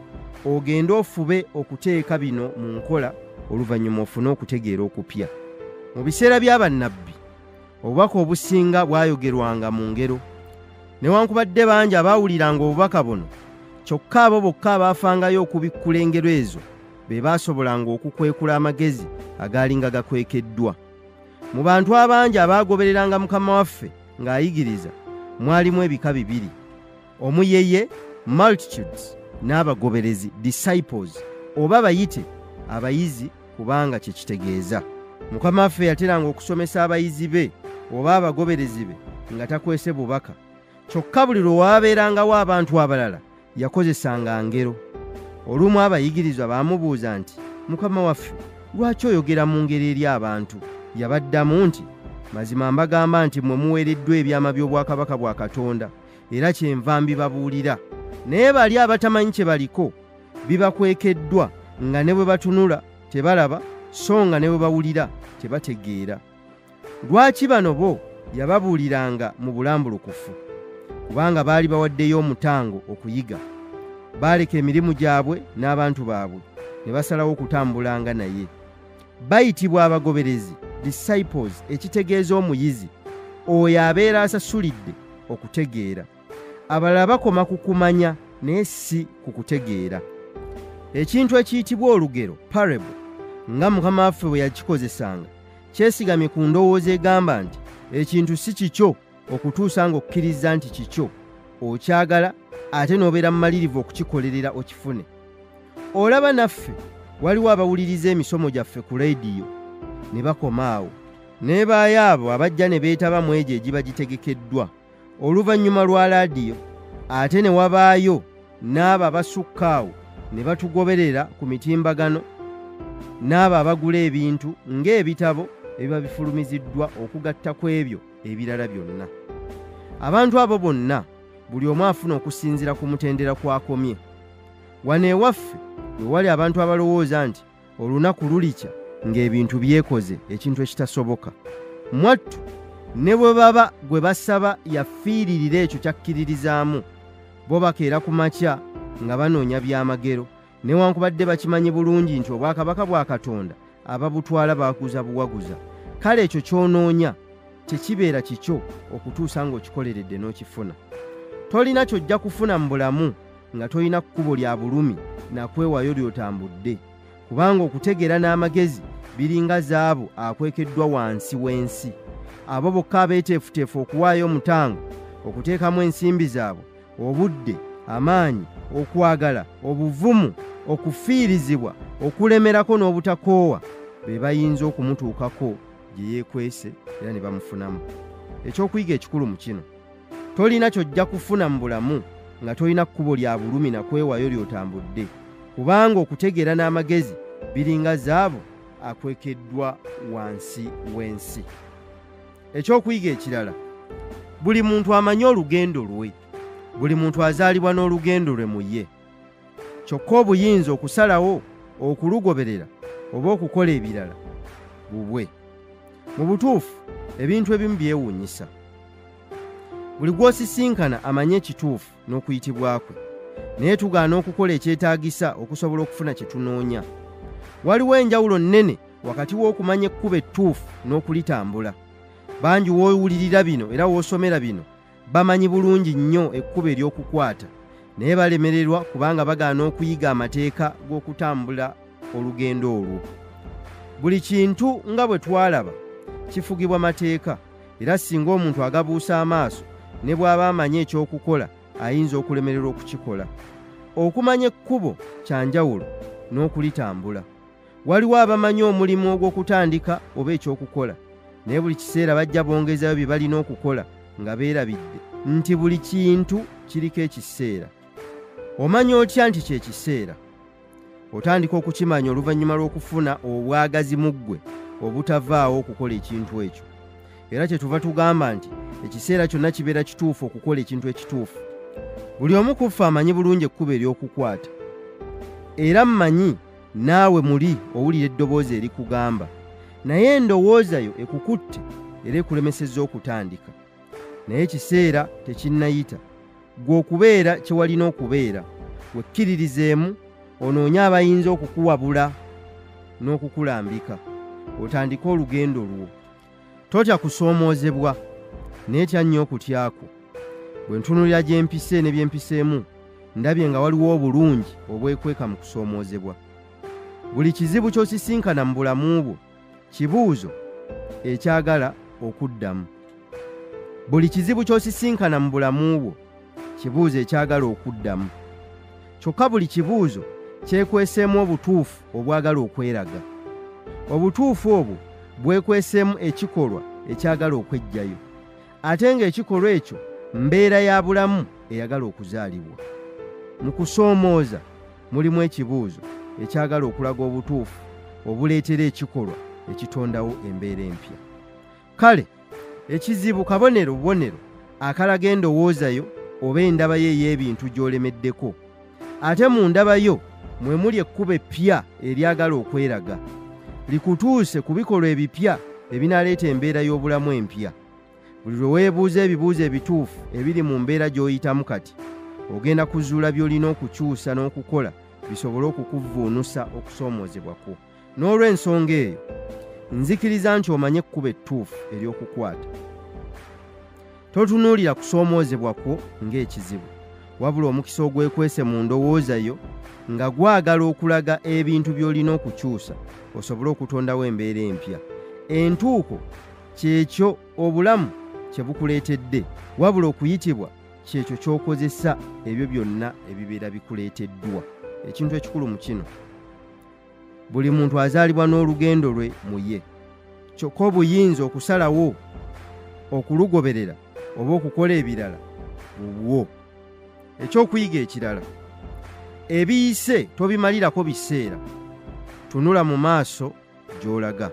ogende ofube okuteeka bino mu nkola, oluvannyuma ofune okutegeera okupya. Mu biseera by'abannabbi obubaka obusinga bwayogerwanga mu ngero, newankubadde bangi abaawuliranga obubaka buno, kyokka abo bokka abaafangayo okubikkula engero ezo be baasobolanga okukwekula amagezi agaalinga gakwekeddwa. Mu bantu abangi abaagobereranga Mukama waffe ng'ayigiriza mwalimu ebika bibiri: omuyeye multitudes, n'abagoberezi disciples, oba bayite abayizi kubanga kye kitegeeza. Mukama waffe yateranga okusomesa abayizi be oba abagoberezi be nga takwese bubaka, kyokka buli lwe waabeerangawo abantu abalala yakozesanga ngero. Olumu abayigirizwa baamubuuza nti, Mukama waffe, lwaki oyogera mu ngero eri abantu? Yabaddamu nti, mazima mbagamba nti mmwe muweereddwa ebyama by'obwakabaka bwa Katonda, era kyenva mbibabuulira. Naye bali abatamanyi kye baliko bibakwekeddwa, nga ne bwe batunula tebalaba, so nga ne bwe bawulira tebategeera. Lwaki bano bo yababuuliranga mu bulambulukufu? Kubanga baali bawaddeyo omutango okuyiga. Baaleka emirimu gyabwe n'abantu baabwe, ne basalawo okutambulanga naye. Bayitibwa abagoberezi, disciples, ekitegeeza omuyizi, oyo abeera asasulidde okutegeera. Abalala bakoma ku kumanya naye si ku kutegeera. Ekintu ekiyitibwa olugero, parable, nga Mukama waffe bwe yakikozesanga, kyesigamye ku ndowooza egamba nti ekintu si kikyo okutuusa ng'okkiriza nti kikyo, okyagala ate n'obeera mumalirivu okukikolerera okifune. Olaba naffe waliwo abawuliriza emisomo gyaffe ku leediyo ne bakoma awo, ne baayaabo abajja ne beetaba mu egyo egiba gitegekeddwa oluvannyuma lwa laadiyo, ate ne wabaayo n'abo abasukka awo ne batugoberera ku mitimbagano, n'abo abagula ebintu ng'ebitabo ebiba bifulumiziddwa okugatta ku ebyo ebirala byonna. Abantu abo bonna buli omu afuna okusinziira ku mutendera kw'akomye. Wano ewaffe we wali abantu abalowooza nti olunaku lulikya ng'ebintu byekoze, ekintu ekitasoboka. Mwattu ne bwe baba gwe basaba yafiiririra ekyo kyakkiririzaamu, bo bakeera ku makya nga banoonya byamagero, newankubadde bakimanyi bulungi nti obwakabaka bwa Katonda ababutwala baakuza buwaguza. Kale ekyo ky'onoonya tekibeera kikyo okutuusa ng'okikoleredde n'okifuna. Tolina ky'ojja kufuna mu bulamu nga tolina kkubo lya bulumi na kwewayo ly'otambudde, kubanga okutegeera n'amagezi biringa zaabu akwekeddwa wansi w'ensi. Abo bokka abeeteefuteefu okuwaayo omutango, okuteekamu ensimbi zaabwe, obudde, amaanyi, okwagala, obuvumu, okufiirizibwa, okulemerako n'obutakoowa, be bayinza okumutuukako gye yeekwese era ne bamufunamu. Ekyokuyiga ekikulu mu kino, tolina ky'ojja kufuna mu bulamu nga tolina kkubo lya bulumi na kwewayo ly'otambudde, kubanga okutegeera n'amagezi biringa zaabu akwekeddwa wansi w'ensi. Ekyokuyiga ekirala, buli muntu amanyi olugendo lwe, buli muntu azaalibwa n'olugendo lwe mu ye. Kyokka obuyinza okusalawo okulugoberera oba okukola ebirala bubwe. Mu butuufu ebintu ebimu byewuunyisa. Buli gw'osisinkana amanyi ekituufu n'okuyitibwa kwe, naye tugaana okukola ekyetaagisa okusobola okufuna kye tunoonya. Waliwo enjawulo nnene wakati w'okumanya ekkubo ettuufu n'okulitambula. Bangi w'owulirira bino era w'osomera bino bamanyi bulungi nnyo ekkubo ery'okukwata, naye balemererwa kubanga bagaana okuyiga amateeka g'okutambula olugendo olwo. Buli kintu nga bwe twalaba kifugibwa mateeka, era singa omuntu agabuusa amaaso ne bw'aba amanyi ekyokukola ayinza okulemererwa okukikola. Okumanya ekkubo kya njawulo n'okulitambula. Waliwo abamanyi omulimu ogw'okutandika oba ekyokukola, naye buli kiseera bajja bongezayo bye balina okukola nga beerabidde nti buli kintu kiriko ekiseera. Omanya otya nti kye kiseera? Otandika okukimanya oluvannyuma lw'okufuna obwagazi mu ggwe obutavaawo okukola ekintu ekyo. Era kyetuva tugamba nti ekiseera kyonna kibeera kituufu okukola ekintu ekituufu. Buli omu ku ffe amanyi bulungi ekkubo ery'okukwata, era mmanyi naawe muli owulira eddoboozi erikugamba, naye endowooza yo ekukutte era ekulemesezza okutandika. Naye ekiseera tekinnayita, gwe okubeera kye walina okubeera. Wekkiririzeemu onoonye abayinza okukuwabula n'okukulambika, otandike olugendo lwo. Totya kusoomoozebwa, neetya nnyo okutyako. Bwe ntunulira gye mpise ne bye mpiseemu, ndabye nga waliwo obulungi obwekweka mu kusoomoozebwa. Buli kizibu ky'osisinkana mu bulamu bwo kibuuzo ekyagala okuddamu. Buli kizibu ky'osisinkana mu bulamu bwo kibuuzo ekyagala okuddamu. Kyokka buli kibuuzo kyekweseemu obutuufu obwagala okweraga. Obutuufu obwo bwekweseemu ekikolwa ekyagala okweggyayo, ate ng'ekikolwa ekyo mbeera ya bulamu eyagala okuzaalibwa. Mu kusoomooza mulimu ekibuuzo ekyagala okulaga obutuufu obuleetera ekikolwa ekitondawo embeera empya. Kale ekizibu kabonero bubonero akalaga endowooza yo oba endaba yo ey'ebintu gy'olemeddeko, ate mu ndaba yo mwe muli ekkubo eppya eryagala okweraga, likutuuse ku bikolwa ebipya ebinaleeta embeera y'obulamu empya. Buli lwe weebuuza ebibuuzo ebituufu ebiri mu mbeera gy'oyitamu kati, ogenda kuzuula by'olina okukyusa n'okukola bisobole okukuvvuunusa okusoomoozebwa kwo. N'olw'ensonga eyo nzikiriza nti omanye ekkubo ettuufu ery'okukwata. Totunuulira kusoomoozebwa kwo ng'ekizibu, wabula omukisa ogwekwese mu ndowooza yo nga gwagala okulaga ebintu by'olina okukyusa osobole okutondawo embeera empya. Entuuko kyekyo obulamu kye bukuleetedde, wabula okuyitibwa kyekyo ky'okozesa ebyo byonna ebibeera bikuleeteddwa. Ekintu ekikulu mu kino, buli muntu azaalibwa n'olugendo lwe mu ye, kyokka obuyinza okusalawo okulugoberera oba okukola ebirala bubwo. Ekyokuyiga ekirala, ebiyise tobimalirako biseera, tunula mu maaso gy'olaga.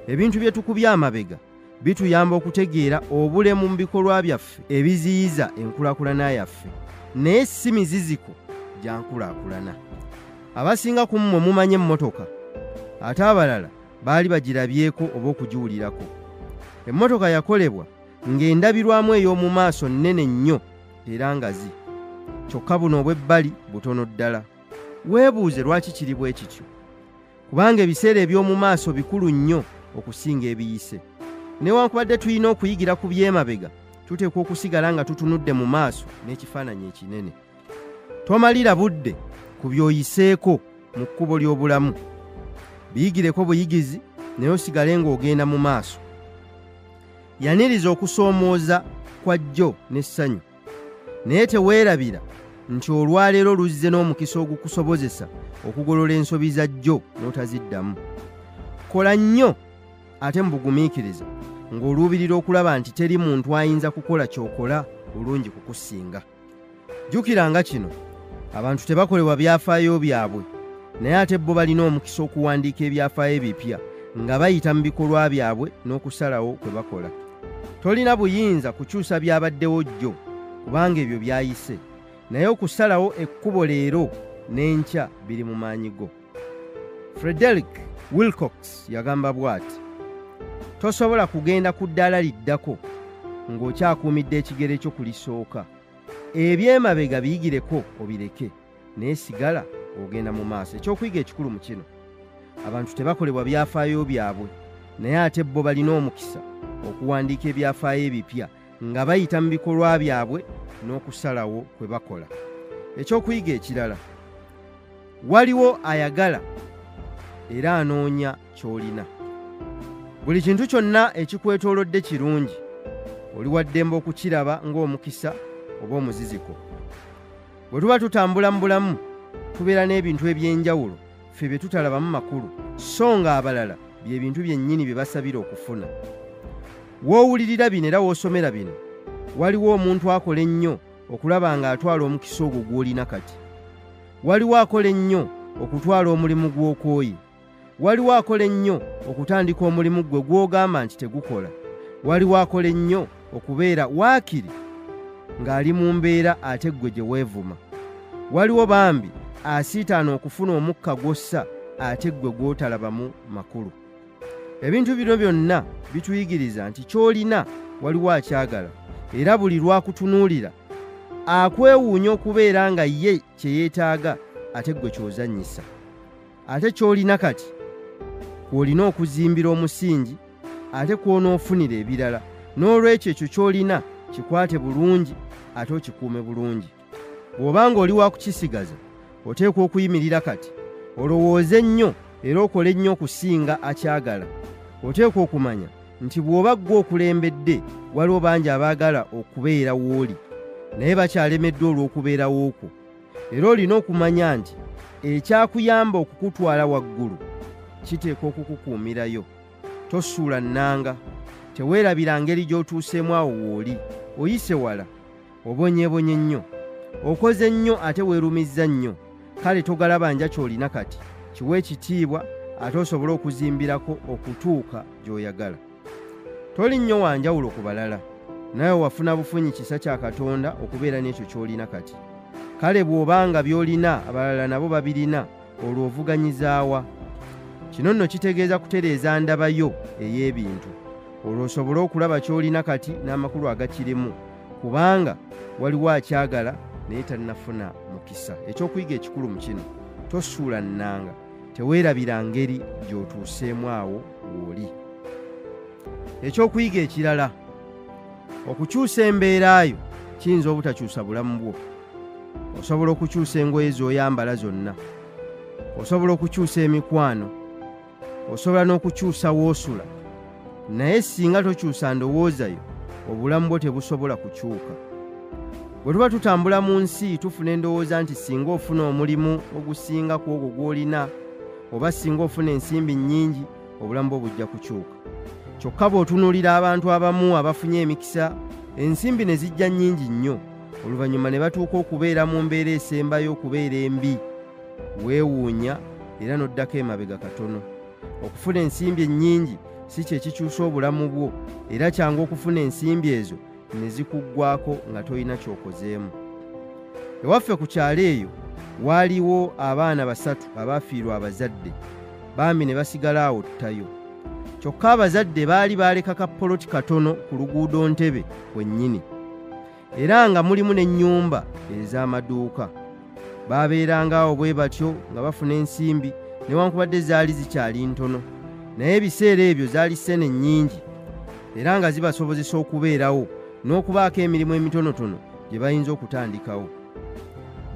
Ebintu bye tukubye amabega bituyamba okutegeera obulemu mu bikolwa byaffe ebiziyiza enkulaakulana yaffe, naye si miziziko gya nkulaakulana. Abasinga ku mmwe mumanye emmotoka, ate abalala baali bagirabyeko oba okugiwulirako. Emmotoka yakolebwa ng'endabirwamu ey'omu maaso nnene nnyo era ngazi, kyokka buno obw'ebbali butono ddala. Weebuuze lwaki kiri bwe kityo? Kubanga ebiseera eby'omu maaso bikulu nnyo okusinga ebiyise. Newankubadde tulina okuyigira ku by'emabega, tuteekwa okusigala nga tutunudde mu maaso n'ekifaananyi ekinene. Tomalira budde ku by'oyiseeko mu kkubo ly'obulamu. Biyigireko buyigizi naye osigale ng'ogenda mu maaso. Yaniriza okusoomooza kwa jjo n'essanyu, naye teweerabira nti olwaleero luzze n'omukisa ogukusobozesa okugolola ensobi za jjo n'otaziddamu. Kola nnyo ate mbugumiikiriza ng'oluubirira okulaba nti teri muntu ayinza kukola ky'okola bulungi kukusinga. Jjukiranga kino, abantu tebakolebwa byafaayo byabwe, naye ate bo balina omukisa okuwandiika ebyafaayo ebipya nga bayita mu bikolwa byabwe n'okusalawo kwe bakola. Tolina buyinza kukyusa byabaddewo jjo kubanga ebyo byayise, naye okusalawo ekkubo leero n'enkya biri mu maanyi go. Frederick Wilcox yagamba bw'ati, tosobola kugenda ku ddaala liddako ng'okyakuumidde ekigere kyo ku lisooka. Eby'emabega biyigireko obireke, naye sigala ogenda mu maaso. Ekyokuyiga ekikulu mu kino, abantu tebakolebwa byafaayo byabwe, naye ate bo balina omukisa okuwandiika ebyafaayo ebipya nga bayita mu bikolwa byabwe n'okusalawo kwe bakola. Ekyokuyiga ekirala, waliwo ayagala era anoonya ky'olina. Buli kintu kyonna ekikwetoolodde kirungi, oli wa ddembe okukiraba ng'omukisa oba omuziziko. Bwe tuba tutambula mu bulamu tubeera n'ebintu eby'enjawulo ffe bye tutalabamu makulu, so nga abalala bye bintu byennyini bye basabira okufuna. W'owulirira bino era w'osomera bino, waliwo omuntu akola ennyo okulaba ng'atwala omukisa ogwo gw'olina kati. Waliwo akola ennyo okutwala omulimu gw'okooye. Waliwo akola ennyo okutandika omulimu gwe gw'ogamba nti tegukola. Waliwo akola ennyo okubeera waakiri ng'ali mu mbeera ate ggwe gye weevuma. Waliwo bambi asiitaana okufuna omukka gw'ossa ate ggwe gw'otalabamu makulu. Ebintu bino byonna bituyigiriza nti ky'olina waliwo akyagala, era buli lwakutunuulira akwewuunya okubeera nga ye kye yeetaaga ate ggwe ky'ozannyisa. Ate ky'olina kati kw'olina okuzimbira omusingi ate kw'onoofunira ebirala. N'olwekyo ekyo ky'olina kikwate bulungi ate okikuume bulungi. Bw'obanga oli wa kukisigaza, oteekwa okuyimirira kati olowooze nnyo era okole nnyo okusinga akyagala. Oteekwa okumanya nti bw'oba ggwe okulembedde, waliwo bangi abaagala okubeera w'oli naye bakyalemeddwa olw'okubeerawo okwo. Era olina okumanya nti ekyakuyamba okukutwala waggulu kiteekwa okukukuumirayo. Tosuula nnanga, teweerabira ngeri gy'otuuseemu awo w'oli. Oyise wala, obonyeebonye nnyo, okoze nnyo ate weerumizza nnyo. Kale togalabanja ky'olina kati, kiwe ekitiibwa ate osobole okuzimbirako okutuuka gy'oyagala. Toli nnyo wanjawulo ku balala, naye wafuna bufunyi kisa kya Katonda okubeera n'ekyo ky'olina kati. Kale bw'obanga by'olina abalala nabo babirina, olwo ovuganyizaawa. Kino nno kitegeeza kutereeza ndabayo ey'ebintu, olwo osobole okulaba ky'olina kati n'amakulu agakirimu, kubanga waliwo akyagala naye tannafuna mukisa. Ekyokuyiga ekikulu mu kino, tosuula nnanga, teweerabira ngeri gy'otuuseemu awo w'oli. Ekyokuyiga ekirala, okukyusa embeera yo kiyinza obutakyusa bulamu bwo. Osobola okukyusa engoye z'oyambala zonna, osobola okukyusa emikwano, osobola n'okukyusa w'osula, naye singa tokyusa ndowooza yo, obulamu bwo tebusobola kukyuka. Bwe tuba tutambula mu nsi tufuna endowooza nti singa ofuna omulimu ogusinga ku ogwo gw'olina, oba singa ofuna ensimbi nnyingi, obulamu bwo bujja kukyuka. Kyokka bw'otunuulira abantu abamu abafunye emikisa, ensimbi ne zijja nnyingi nnyo, oluvannyuma ne batuuka okubeera mu mbeera esembayo okubeera embi, weewuunya era n'oddako emabega katono. Okufuna ensimbi ennyingi si kye kikyusa obulamu bwo, era kyangu okufuna ensimbi ezo ne zikuggwako nga tolina ky'okozeemu. Ewaffe ku kyalo eyo waaliwo abaana 3 abaafiirwa abazadde, bambi ne basigala awo ttayo. Kyokka abazadde baali baaleka kapoloti katono ku luguudo Ntebe kwennyini, era nga mulimu n'ennyumba ez'amaduuka. Baabeerangawo bwe batyo nga bafuna ensimbi, newankubadde zaali zikyali ntono, naye ebiseera ebyo zaali ssene nnyingi, era nga zibasobozesa okubeerawo n'okubaako emirimu emitonotono gye bayinza okutandikawo.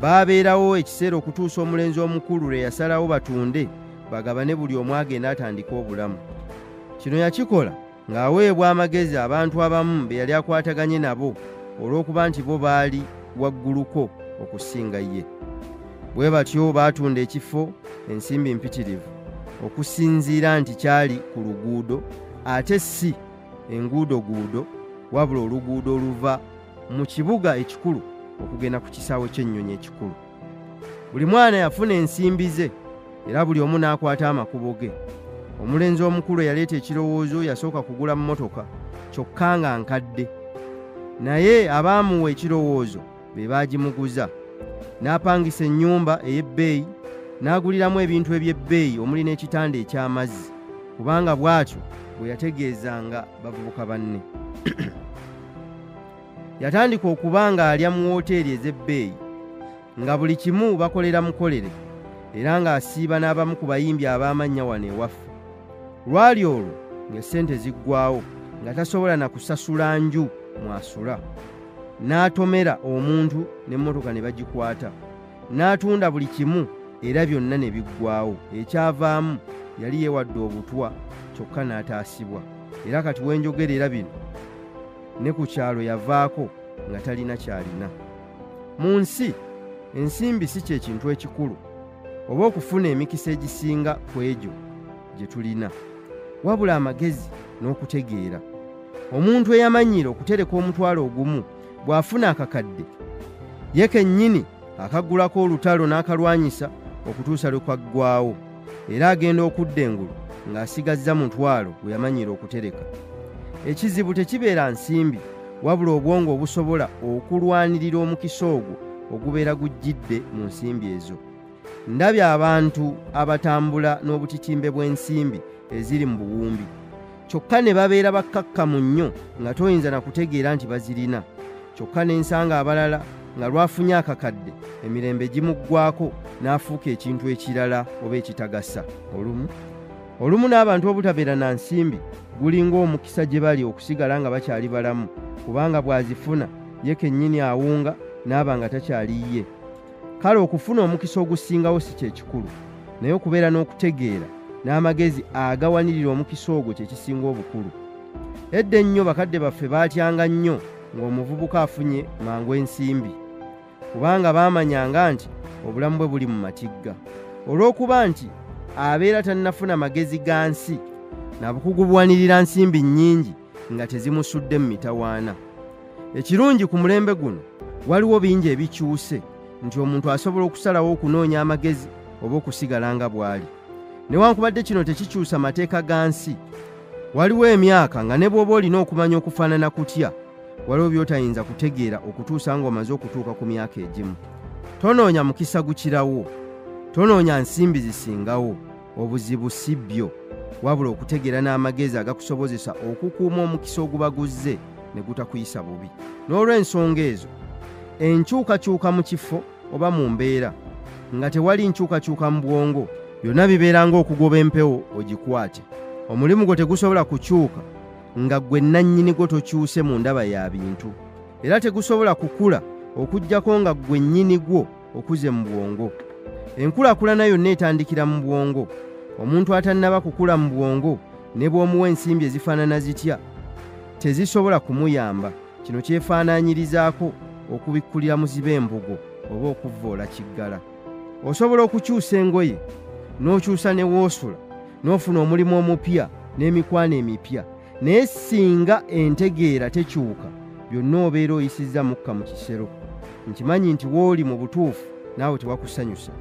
Baabeerawo ekiseera okutuusa omulenzi omukulu lwe yasalawo batunde bagabane buli omu agenda atandika obulamu. Kino yakikola ng'aweebwa amagezi abantu abamu be yali akwataganye nabo olw'okuba nti bo baali wagguluko okusinga ye. Bwe batyo baatunda ekifo ensimbi mpitirivu okusinziira nti kyali ku luguudo, ate si enguudoguudo, wabula oluguudo oluva mu kibuga ekikulu okugenda ku kisaawe ky'ennyonyi ekikulu. Buli mwana yafuna ensimbi ze era buli omu n'akwata amakubo ge. Omulenzi omukulu yaleeta ekirowoozo, yasooka kugula mmotoka kyokka nga nkadde, naye abaamuwa ekirowoozo be baagimuguza. N'apangisa ennyumba ey'ebbeeyi, n'aguliramu ebintu eby'ebbeeyi omuli n'ekitanda eky'amazzi, kubanga bw'atyo bwe yategeezanga bavubuka banne. Yatandika okuba nga alya mu woteeri ez'ebbeeyi, nga buli kimu bakolera mukolere, era ng'asiiba n'abamu ku bayimbi ab'amannya wano ewaffe. Lwali olwo ng'essente ziggwaawo, nga tasobola na kusasula nju mwasula. N'atomera omuntu n'emmotoka ne bagikwata, n'atunda buli kimu era byonna ne biggwaawo. Ekyavaamu yali yeewadde obutwa kyokka n'ataasibwa, era kati wenjogerera bino ne ku kyalo yavaako nga talina kyalina. Mu nsi ensimbi si kye kintu ekikulu oba okufuna emikisa egisinga ku egyo gye tulina, wabula amagezi n'okutegeera. Omuntu eyamanyira okutereka omutwalo ogumu bw'afuna akakadde, ye kennyini akaggulako olutalo n'akalwanyisa okutuusa lwe kwaggwaawo, era agenda okudda engulu ng'asigazza mutwalo gwe yamanyira okutereka. Ekizibu tekibeera nsimbi, wabula obwongo obusobola okulwanirira omukisa ogwo ogubeera gujjidde mu nsimbi ezo. Ndabye abantu abatambula n'obutitimbe bw'ensimbi eziri mu buwumbi, kyokka ne babeera bakkakkamu nnyo nga toyinza na kutegeera nti bazirina. Kyokka n'ensanga abalala nga lwafunye akakadde emirembe gimuggwako n'afuuka ekintu ekirala oba ekitagasa. Olumu n'abantu obutabeera na nsimbi gulinga omukisa gye bali okusigala nga bakyali balamu, kubanga bw'azifuna ye kennyini awunga n'aba nga takyaliye. Kale okufuna omukisa ogusingawo si kye kikulu, naye okubeera n'okutegeera n'amagezi agawanirira omukisa ogwo kye kisinga obukulu. Edda ennyo bakadde baffe baatyanga nnyo ng'omuvubuka afunye mangu ensimbi, kubanga baamanyanga nti obulamu bwe buli mu matigga. Olw'okuba nti abeera tannafuna magezi ga nsi, nabukugu buwanirira nsimbi nnyingi nga tezimusudde mu mitawaana. Ekirungi ku mulembe guno waliwo bingi ebikyuse, nti omuntu asobola okusalawo okunoonya amagezi oba okusigala nga bw'ali. Newankubadde kino tekikyusa mateeka ga nsi. Waliwo emyaka nga ne bw'oba olina okumanya okufaanana kutya, waliwo by'otayinza kutegeera okutuusa ng'omaze okutuuka ku myaka egimu. Tonoonya mukisa gukirawo, tonoonya nsimbi zisingawo, obuzibu si byo, wabula okutegeera n'amagezi agakusobozesa okukuuma omukisa ogubaguzze ne gutakuyisa bubi. N'olw'ensonga ezo, enkyukakyuka mu kifo oba mu mbeera nga tewali nkyukakyuka mu bwongo, byonna bibeeranga okugoba empewo ogikwate. Omulimu gwo tegusobola kukyuka nga gwe nannyini gwo tokyuse mu ndaba ya bintu, era tegusobola kukula okuggyako nga gwe nnyini gwo okuze mu bwongo. Enkulaakulana yonna etandikira mu bwongo. Omuntu atannaba kukula mu bwongo ne bw'omuwa ensimbi ezifaanana zitya tezisobola kumuyamba. Kino kyefaanaanyirizaako okubikkulira muzibe embugo oba okuvvoola kiggala. Osobola okukyusa engoye n'okyusa ne woosula n'ofuna omulimu omupya n'emikwano emipya, naye singa entegeera tekyuka, byonna obeera oyisizza mukka mu kisero. Nkimanyi nti w'oli mu butuufu naawe tewakusanyusa.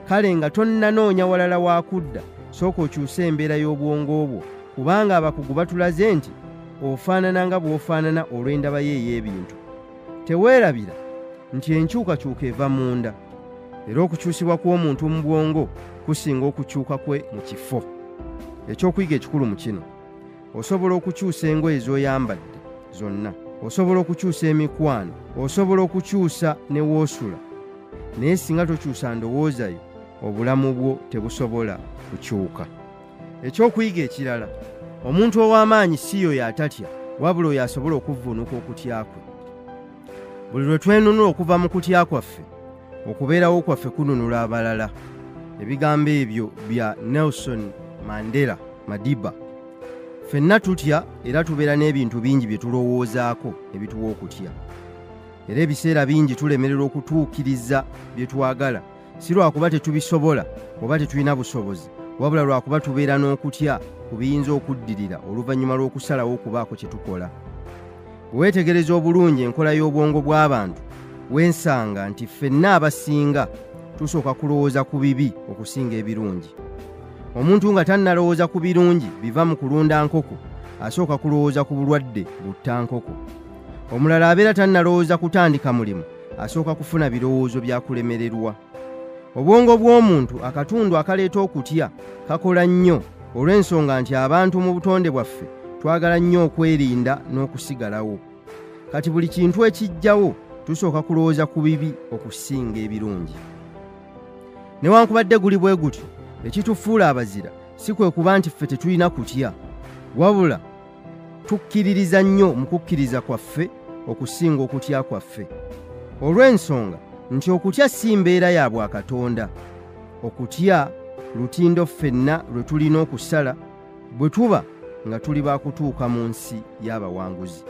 Kale nga tonnanoonya walala wakudda, sooka okyuse embeera y'obwongo bwo, kubanga abakugu batulaze nti ofaanana nga bw'ofaanana olw'endaba ye ey'ebintu. Teweerabira nti enkyukakyuka eva munda, era okukyusibwa kw'omuntu mu bwongo kusinga okukyuka kwe mu kifo. Ekyokuyiga ekikulu mu kino, osobola okukyusa engoye z'oyambadde zonna, osobola okukyusa emikwano, osobola okukyusa ne woosula, naye singa tokyusa ndowooza yo, obulamu bwo tebusobola kukyuka. Ekyokuyiga ekirala, omuntu ow'amaanyi si yo yatatya, wabula oyo asobola okuvvuunuka okutya kwe. Buli lwe twenunula okuva mu kutya kwaffe, okubeerawo kwaffe kununula abalala. Ebigambo ebyo bya Nelson Mandela Madiba. Ffenna tutya era tubeera n'ebintu bingi bye tulowoozaako ebituwa okutya. Era ebiseera bingi tulemerera okutuukiriza bye twagala, si lwakuba tetubisobola oba tetulina busobozi, wabula lwakuba tubeera n'okutya ku biyinza okuddirira oluvannyuma lw'okusalawo okubaako kye tukola. Bwe weetegereza obulungi enkola y'obwongo bw'abantu, wensanga nti ffenna abasinga tusooka kulowooza ku bibi okusinga ebirungi. Omuntu nga tannalowooza ku birungi biva mu kulunda nkoko, asooka kulowooza ku bulwadde butta nkoko. Omulala abeera tannalowooza kutandika mulimu, asooka kufuna birowoozo bya kulemererwa. Obwongo bw'omuntu, akatundu akaleeta okutya, kakola nnyo olw'ensonga nti abantu mu butonde bwaffe twagala nnyo okwerinda n'okusigalawo. Kati buli kintu ekijjawo tusooka kulowooza ku bibi okusinga ebirungi. Newankubadde guli bwe gutyo, ekitufuula abazira si kwe kuba nti ffe tetulina kutya, wabula tukkiririza nnyo mu kukkiriza kwaffe okusinga okutya kwaffe. Olw'ensonga nti okutya si mbeera ya bwakatonda. Okutya lutindo ffenna lwe tulina okusala bwe tuba nga tuli baakutuuka mu nsi y'abawanguzi.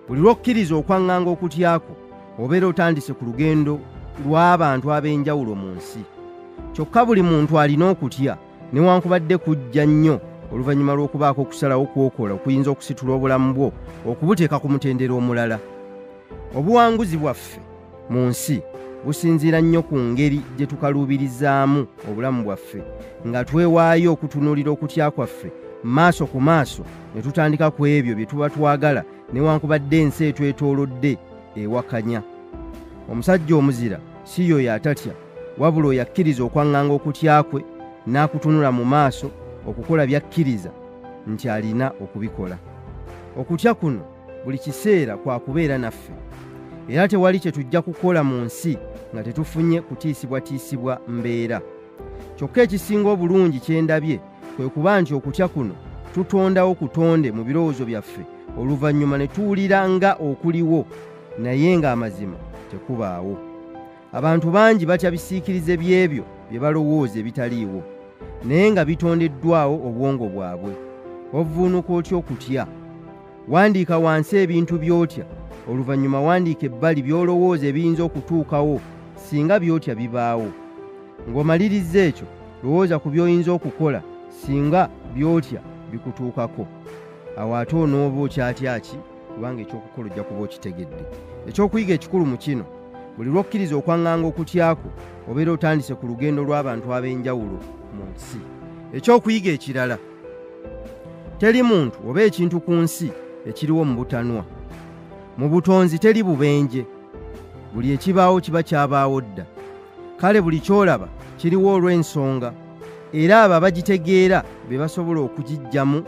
Buli lw'okkiriza okwaŋŋanga okutyako, obeera otandise ku lugendo lw'abantu ab'enjawulo mu nsi. Kyokka buli muntu alina okutya, newankubadde kujja nnyo oluvannyuma lw'okubaako okusalawo kw'okola okuyinza okusitula obulamu bwo okubuteeka ku mutendera omulala. Obuwanguzi bwaffe mu nsi businziira nnyo ku ngeri gye tukaluubirizaamu obulamu bwaffe, nga twewaayo okutunuulira okutya kwaffe maaso ku maaso, ne tutandika ku ebyo bye tuba twagala newankubadde ensi etwetoolodde ewakanya. Omusajja omuzira si y'oyo atatya, wabula oyo akkiriza okwaŋŋanga okutya kwe n'akutunula mu maaso okukola by'akkiriza nti alina okubikola. Okutya kuno buli kiseera kwa kubeera naffe, era tewali kye tujja kukola mu nsi nga tetufunye kutiisibwatiisibwa mbeera. Kyokka ekisinga obulungi kye ndabye kwe kuba nti okutya kuno tutondawo kutonde mu birowoozo byaffe, oluvannyuma ne tuwulira nga okuliwo, naye ng'amazima tekubaawo. Abantu bangi batya bisiikirize by'ebyo bye balowooza ebitaliiwo, naye nga bitondeddwawo obwongo bwabwe. Ovvuunuka otya okutya? Wandiika wansi ebintu by'otya, oluvannyuma wandiika ebbali by'olowooza ebiyinza okutuukawo singa by'otya bibaawo. Ng'omaliriza ekyo, lowooza ku by'oyinza okukola singa by'otya bikutuukako. Awo ate onooba okyatya ki? Kubanga ekyokukola ojja kuba okitegedde. Ekyokuyiga ekikulu mu kino, buli lw'okkiriza okwaŋŋanga okutyako, obeera otandise ku lugendo lw'abantu ab'enjawulo mu nsi. Ekyokuyiga ekirala, teri muntu oba ekintu ku nsi ekiriwo mu butanwa. Mu butonzi teri bubenje, buli ekibaawo kiba kyabaawo dda. Kale buli ky'olaba kiriwo olw'ensonga, era abo abagitegeera be basobola okugiggyamu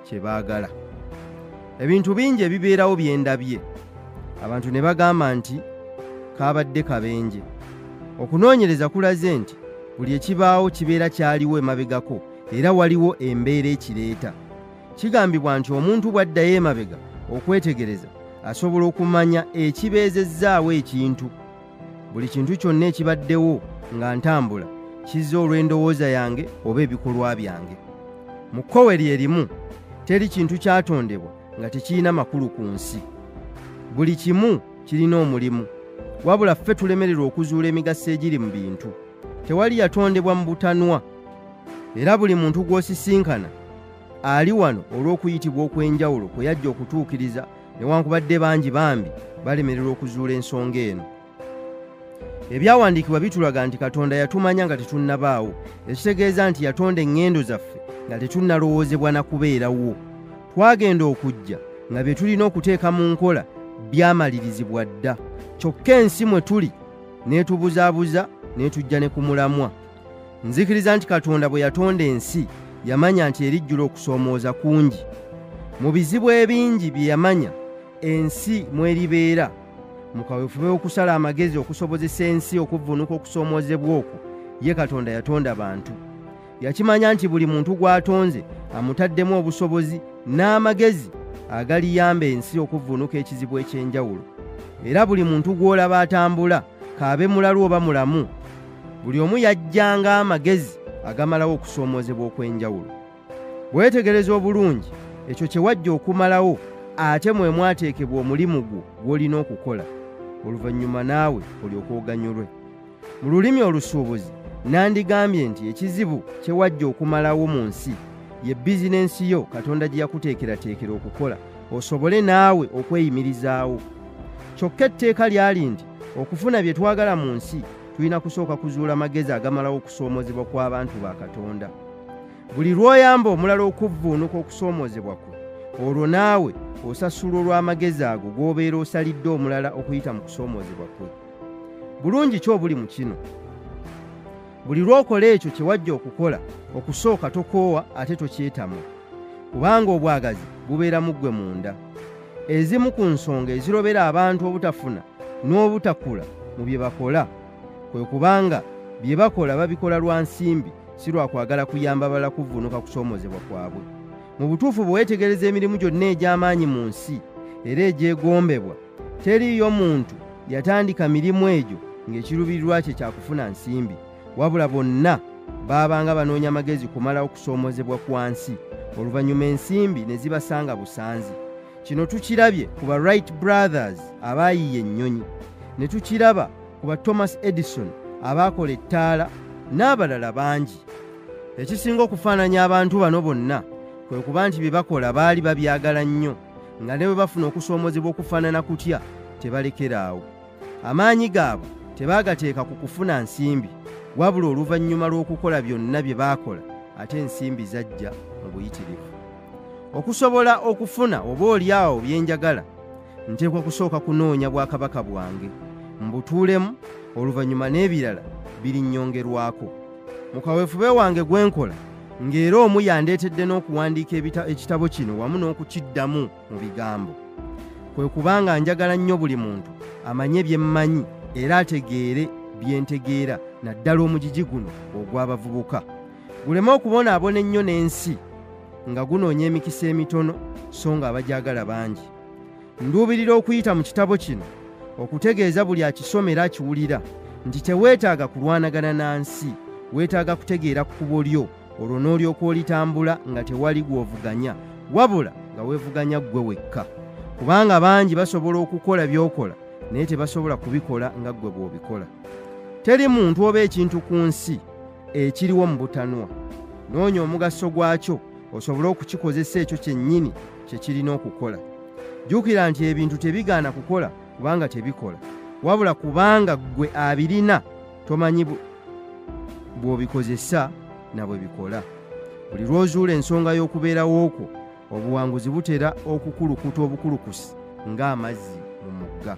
kye baagala. Ebintu bingi ebibeerawo bye ndabye, abantu ne bagamba nti kaabadde kabenje. Okunoonyereza kulaze nti buli ekibaawo kibeera kyaliwo emabegako era waliwo embeera ekireeta. Kigambibwa nti omuntu bw'addayo emabega okwetegereza asobola okumanya ekibeezezzaawo ekintu. Buli kintu kyonna ekibaddewo nga ntambula kizza olw'endowooza yange oba ebikolwa byange. Mu kkowe lye limu teri kintu kyatondebwa nga tekirina makulu ku nsi. Buli kimu kirina omulimu, wabula ffe tulemererwa okuzuula emigaso egiri mu bintu. Tewali yatondebwa mu butanwa, era buli muntu gw'osisinkana ali wano olw'okuyitibwa okw'enjawulo kwe yajja okutuukiriza, newankubadde bangi bambi balemererwa okuzuula ensonga eno. Ebyawandiikibwa bitulaga nti Katonda yatumanya nga tetunnabaawo, ekitegeeza nti yatonda eŋŋendo zaffe nga tetunnalowoozebwa na kubeerawo. Twagenda okujja nga bye tulina okuteeka mu nkola byamalirizibwa dda, kyokka ensi mwe tuli n'etubuzaabuza n'etujja ne ku mulamwa. Nzikiriza nti Katonda bwe yatonda ensi yamanya nti erijjula okusoomooza kungi. Mu bizibu ebingi bye yamanya ensi mweribeera, mu kaweefube okusala amagezi okusobozesa ensi okuvvuunuka okusoomoozebwa okwo, ye Katonda yatonda bantu. Yakimanya nti buli muntu gw'atonze amutaddemu obusobozi n'amagezi agaliyamba ensi okuvvuunuka ekizibu eky'enjawulo. Era buli muntu gw'olaba atambula, kaabe mulalu oba mulamu, buli omu yajjanga amagezi agamalawo okusoomoozebwa okw'enjawulo. Bwetegereza obulungi ekyo kye wajja okumalawo, ate mwe mwateekebwa omulimu gwo gw'olina okukola, oluvannyuma naawe olyoke oganyulwe. Mu lulimi olusuubuzi nandigambye nti ekizibu kye wajja okumalawo mu nsi ye bizinensi yo Katonda gye yakuteekerateekera okukola, osobole naawe okweyimirizaawo. Kyokka etteeka lyali nti okufuna bye twagala mu nsi tulina kusooka kuzuula amagezi agamalawo okusoomoozebwa kw'abantu ba Katonda. Buli lw'oyamba omulala okuvvuunuka okusoomoozebwa kwe, olwo naawe osasula olw'amagezi ago g'obeera osalidde omulala okuyita mu kusoomoozebwa kwe. Bulungi ki obuli mu kino? Buli lw'okola ekyo kye wajja okukola, okusooka tokoowa ate tokyetamu, kubanga obwagazi bubeera mu ggwe munda. Ezimu ku nsonga ezirobera abantu obutafuna n'obutakula mu bye bakola kwe kubanga bye bakola babikola lwa nsimbi, si lwa kwagala kuyamba balala kuvvuunuka kusoomoozebwa kwabwe. Mu butuufu bwe weetegereza emirimu gyonna egy'amaanyi mu nsi era egyegombebwa, teriiyo muntu yatandika mirimu egyo ng'ekiruubirirwa kye kyakufuna nsimbi, wabula bonna baabanga banoonya magezi kumala okusoomoozebwa kwa nsi, oluvannyuma ensimbi ne zibasanga busanzi. Kino tukirabye ku ba Wright Brothers abaayiiya ennyonyi, ne tukiraba ku ba Thomas Edison abaakola ettaala n'abalala bangi. Ekisinga okufaananya abantu bano bonna kwe kuba nti bye bakola baali babyagala nnyo, nga ne bwe bafuna okusoomoozebwa okufaanana kutya tebalekeraawo. Amaanyi gaabwe tebaagateeka ku kufuna nsimbi, wabula oluvannyuma lw'okukola byonna bye baakola ate ensimbi zajja mu buyitirivu. Okusobola okufuna oboolyawo bye njagala, nteekwa kusooka kunoonya bwakabaka bwange, mbutuulemu, oluvannyuma n'ebirala birinnyongerwako. Mu kaweefube wange gwe nkola, ng'era omu yandeetedde n'okuwandiika ekitabo kino wamu n'okukiddamu mu bigambo. Kwe kubanga njagala nnyo buli muntu amanye bye mmanyi era ategeere bye ntegeera, naddala omugigi guno ogw'abavubuka. Guleme okubonaabona ennyo n'ensi nga gunoonya emikisa emitono so nga abagyagala bangi. Nduubirira okuyita mu kitabo kino okutegeeza buli akisomera akiwulira nti teweetaaga kulwanagana na nsi, weetaaga kutegeera kkubo lyo, olwo n'olyoka olitambula nga tewali gw'ovuganya, wabula nga weevuganya ggwe wekka. Kubanga bangi basobola okukola by'okola naye tebasobola kubikola nga ggwe bw'obikola. Teri muntu oba ekintu ku nsi ekiriwo mu butanwa. Noonya omugaso gwakyo osobole okukikozesa ekyo kyennyini kye kirina okukola. Jjukira nti ebintu tebigaana kukola kubanga tebikola, wabula kubanga ggwe abirina tomanyi bw'obikozesa na bwe bikola. Buli lw'ozuula ensonga y'okubeerawo okwo, obuwanguzi butera okukulukuta obukulukusi ng'amazzi mu mugga.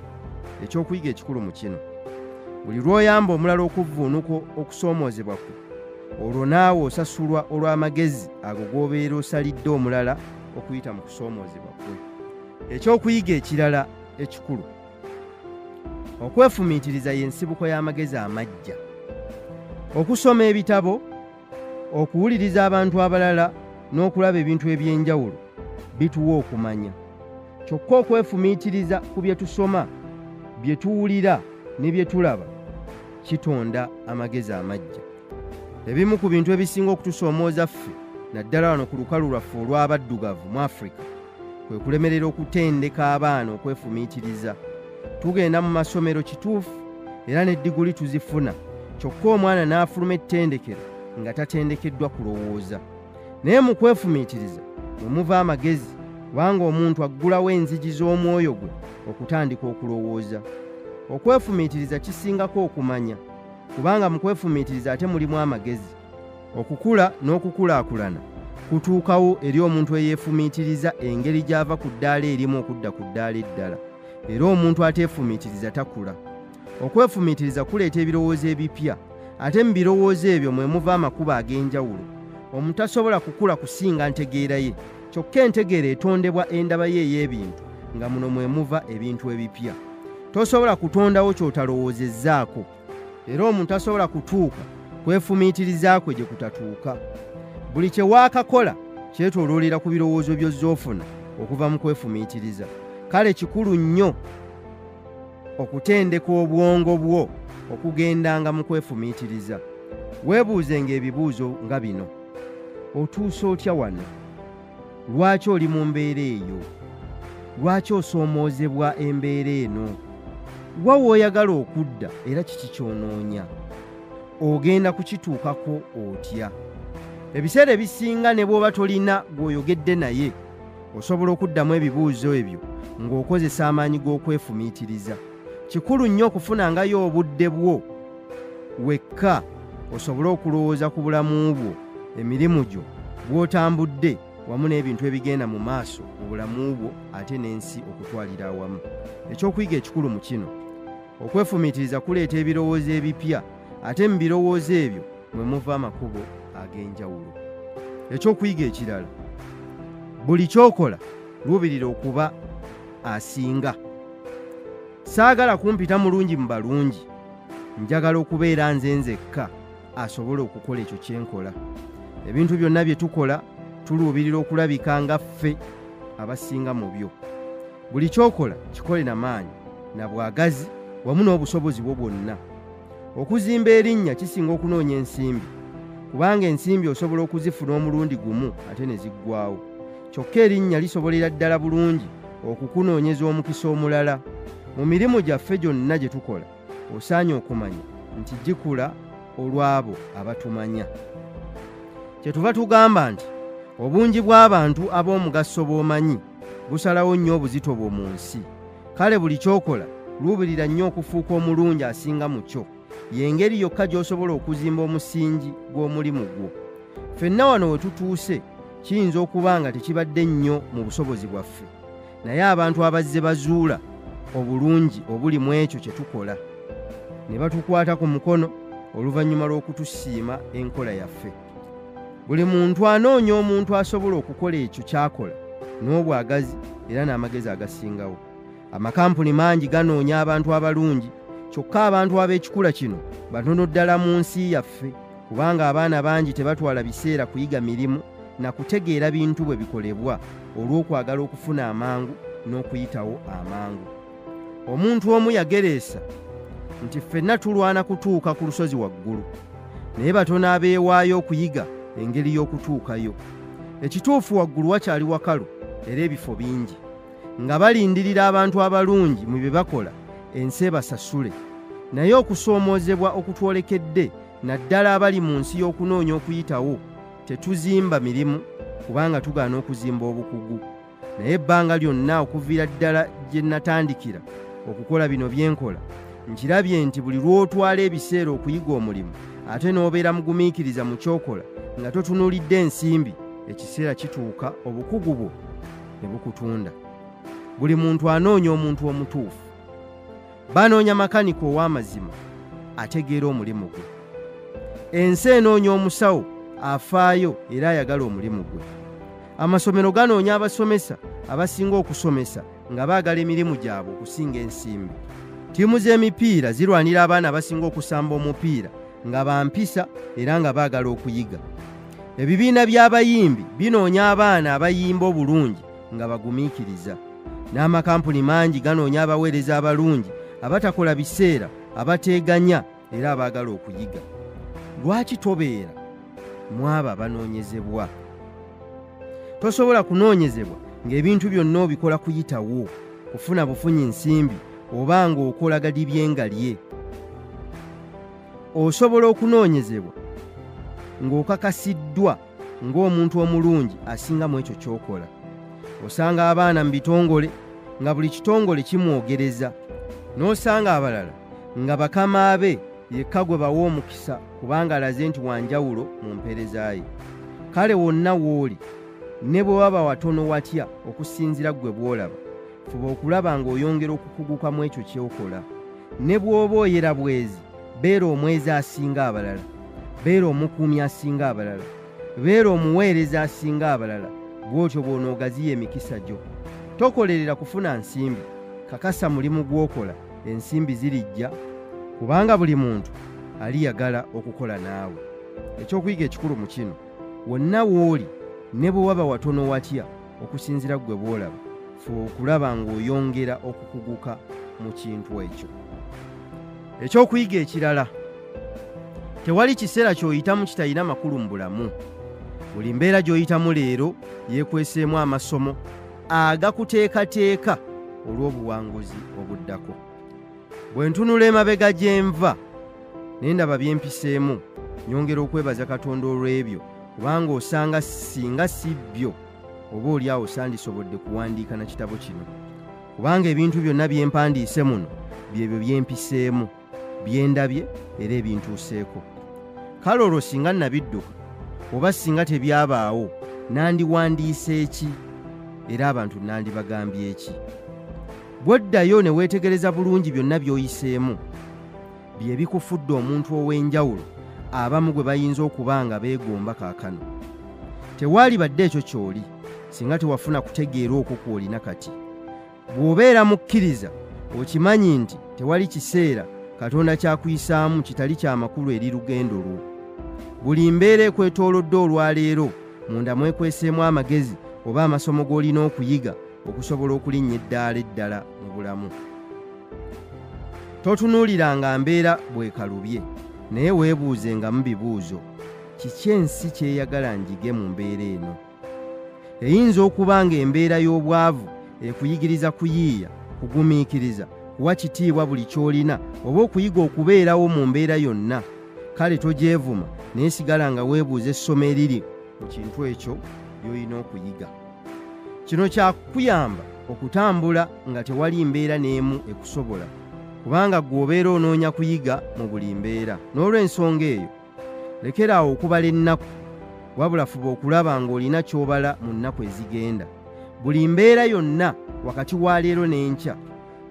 Ekyokuyiga ekikulu mu kino, buli lw'oyamba omulala okuvvuunuka okusoomoozebwa kwe, olwo naawe osasulwa olw'amagezi ago g'obeera osalidde omulala okuyita mu kusoomoozebwa kwe. Ekyokuyiga ekirala ekikulu, Okwefumiitiriza y'ensibuko y'amagezi amaggya. Okusoma ebitabo, okuwuliriza abantu abalala n'okulaba ebintu eby'enjawulo bituwa okumanya. Kyokka okwefumiitiriza ku bye tusoma, bye tuwulira ne bye tulaba kitonda amagezi amaggya. Ebimu ku bintu ebisinga okutusoomooza ffe naddala wano ku lukalu lwaffe olw'abaddugavu mu Afrika kwe kulemerera okutendeka abaana okwefumiitiriza. Tugenda mu masomero kituufu era ne diguli tuzifuna, kyokka omwana n'afuluma ettendekero nga tatendekeddwa kulowooza. Naye mu kwefumiitiriza mwe muva amagezi, kubanga omuntu aggulawo enzigi z'omwoyo gwe okutandika okulowooza. Okwefumiitiriza kisingako okumanya, kubanga mu kwefumiitiriza ate mulimu amagezi. Okukula n'okukulaakulana kutuukawo eri omuntu eyeefumiitiriza engeri gy'ava ku ddaala erimu okudda ku ddaala eddala, era omuntu ateefumiitiriza takula. Okwefumiitiriza kuleeta ebirowoozo ebipya, ate mu birowoozo ebyo mwe muva amakubo ag'enjawulo. Omuntu tasobola kukula kusinga ntegeera ye, kyokka entegeera etondebwa endaba ye ey'ebintu, nga muno mwe muva ebintu ebipya. Tosobola kutondawo ky'otalowoozezzaako, era omuntu tasobola kutuuka kwefumiitiriza kwe gye kutatuuka. Buli kye waakakola kyetooloolera ku birowoozo by'ozzoofuna okuva mu kwefumiitiriza. Kale kikulu nnyo okutendeka obwongo bwo okugendanga mu kwefumiitiriza. Weebuuzenga ebibuuzo nga bino: otuuse otya wano? Lwaki oli mu mbeera eyo? Lwaki osoomoozebwa embeera eno? Wa w'oyagala okudda era kiki ky'onoonya? Ogenda kukituukako otya? Ebiseera ebisinga ne bw'oba tolina gw'oyogedde naye, osobola okuddamu ebibuuzo ebyo ng'okozesa amaanyi g'okwefumiitiriza. Kikulu nnyo okufunangayo obudde bwo wekka osobole okulowooza ku bulamu bwo, emirimu gyo, bw'otambudde wamu n'ebintu ebigenda mu maaso mu bulamu bwo ate n'ensi okutwalira awamu. Ekyokuyiga ekikulu mu kino, okwefumiitiriza kuleeta ebirowoozo ebipya, ate mu birowoozo ebyo mwe muva amakubo ag'enjawulo. Ekyokuyiga ekirala, buli ky'okola luubirira okuba asinga. Saagala kumpita mulungi mu balungi, njagala okubeera nze nzekka asobole okukola ekyo kye nkola. Ebintu byonna bye tukola tuluubirira okulabika nga ffe abasinga mu byo. Buli ky'okola kikole na maanyi na bwagazi wamu n'obusobozi bwo bwonna. Okuzimba erinnya kisinga okunoonya ensimbi, kubanga ensimbi osobola okuzifuna omulundi gumu ate ne ziggwaawo. Kyokka erinnya lisobolera ddala bulungi okukunoonyeza omukisa omulala. Mu mirimu gyaffe gyonna gye tukola osaanye okumanya nti gikula olw'abo abatumanya. Kyetuva tugamba nti obungi bw'abantu ab'omugaso bw'omanyi busalawo nnyo obuzito bwo mu nsi. Kale buli ky'okola luubirira nnyo okufuuka omulungi asinga mu kyo. Y'engeri yokka gy'osobola okuzimba omusingi gw'omulimu gwo. Ffenna wano we tutuuse kiyinza okuba nga tekibadde nnyo mu busobozi bwaffe, naye abantu abazze bazuula obulungi obuli mu ekyo kye tukola, ne batukwata ku mukono oluvannyuma lw'okutusiima enkola yaffe. Buli muntu anoonya omuntu asobola okukola ekyo ky'akola n'obwagazi era n'amagezi agasingawo. Amakampuni mangi ganoonya abantu abalungi, kyokka abantu ab'ekikula kino batono ddala mu nsi yaffe, kubanga abaana bangi tebatwala biseera kuyiga mirimu na kutegeera bintu bwe bikolebwa olw'okwagala okufuna amangu n'okuyitawo amangu. Omuntu omu yagereesa nti ffenna tulwana kutuuka ku lusozi waggulu, naye batono abeewaayo okuyiga engeri y'okutuukayo. Ekituufu waggulu wakyali wakalu era ebifo bingi, nga balindirira abantu abalungi mu bye bakola ensi ebasasule. Naye okusoomoozebwa okutwolekedde naddala abali mu nsi y'okunoonya okuyitawo, tetuzimba mirimu kubanga tugaana okuzimba obukugu. Naye ebbanga lyonna okuviira ddala gye natandikira okukola bino bye nkola, nkirabye nti buli lw'otwala ebiseera okuyiga omulimu ate n'obeera mugumiikiriza mu ky'okola nga totunuulidde ensimbi, ekiseera kituuka obukugu bwo ne bukutunda. Buli muntu anoonya omuntu omutuufu. Banoonya makanika ow'amazima ategeera omulimu gwe. Ensi enoonya omusawo afaayo era ayagala omulimu gwe. Amasomero ganoonya abasomesa abasinga okusomesa nga baagala emirimu gyabwe okusinga ensimbi. Ttiimu z'emipiira zirwanira abaana abasinga okusamba omupiira nga bampisa era nga baagala okuyiga. Ebibiina by'abayimbi binoonya abaana abayimba obulungi nga bagumiikiriza. N'amakampuni mangi ganoonya abaweereza abalungi abatakola biseera, abateeganya era abaagala okuyiga. Lwaki tobeera mu abo abanoonyezebwa? Tosobola kunoonyezebwa ng'ebintu byonna obikola kuyitawo, kufuna bufunyi nsimbi oba ng'okola gadibyengalye. Osobola okunoonyezebwa ng'okakasiddwa ng'omuntu omulungi asinga mu ekyo ky'okola. Osanga abaana mu bitongole nga buli kitongole kimwogereza, n'osanga abalala nga bakama be yekka gwe bawa omukisa kubanga alaze nti wanjawulo mu mpeereza ye. Kale wonna w'oli ne bwe waba watono watya okusinziira ggwe bw'olaba, fuba okulaba ng'oyongera okukuguka mu ekyo ky'okola. Ne bw'oba oyera bwezi, beera omwezi asinga abalala, beera omukuumi asinga abalala, beera omuweereza asinga abalala, bw'otyo bw'onoogaziya emikisa gyo. Tokolerera kufuna nsimbi, kakasa mulimu gw'okola ensimbi zirijja, kubanga buli muntu aliyagala okukola naawe. Ekyokuyiga ekikulu mu kino, wonna w'oli ne bwe waba watono watya okusinziira ggwe bw'olaba, fuba okulaba ng'oyongera okukuguka mu kintu ekyo. Ekyokuyiga ekirala, tewali kiseera ky'oyitamu kitayina makulu mu bulamu. Buli mbeera gy'oyitamu leero yeekweseemu amasomo agakuteekateeka olw'obuwanguzi obuddako. Bwe ntunula emabega gye nva ne ndaba bye mpiseemu, nyongera okwebaza Katonda olw'ebyo, kubanga osanga singa si byo oba oliawo sandisobodde kuwandiika na kitabo kino, kubanga ebintu byonna bye mpandiise muno byebyo bye mpiseemu, bye ndabye era ebintuuseeko. Kale olwo singa nabidduka oba singa tebyabaawo, nandiwandiise ki era abantu nandibagambye ki? Bw'oddayo ne weetegereza bulungi byonna by'oyiseemu, bye bikufudde omuntu ow'enjawulo abamu gwe bayinza okuba nga beegomba kaakano. Tewaali badde ekyo ky'oli singa tewafuna kutegeera okwo kw'olina kati. Bw'obeera mukkiriza, okimanyi nti tewali kiseera Katonda kyakuyisaamu kitali kya makulu eri lugendo lwo. Buli mbeera ekwetoolodde olwaleero, munda mwekweseemu amagezi oba amasomo g'olina okuyiga okusobola okulinnya eddaala eddala mu bulamu. Totunuuliranga mbeera bwekalubye, naye weebuuzenga mu bibuuzo, kiki ensi kyeyagala njige mu mbeera eno? Eyinza okuba ng'embeera y'obwavu ekuyigiriza kuyiiya, kugumiikiriza, kuwa kitiibwa buli ky'olina oba okuyiga okubeerawo mu mbeera yonna. Kale togyevuma, naye sigala nga weebuuza essomo eriri mu kintu ekyo by'olina okuyiga. Kino kyakuyamba okutambula nga tewali mbeera n'emu ekusobola, kubanga gw'obeera onoonya kuyiga mu buli mbeera. N'olw'ensonga eyo, lekeraawo okubala ennaku, wabula fuba okulaba ng'olina ky'obala mu nnaku ezigenda. Buli mbeera yonna wakati wa leero n'enkya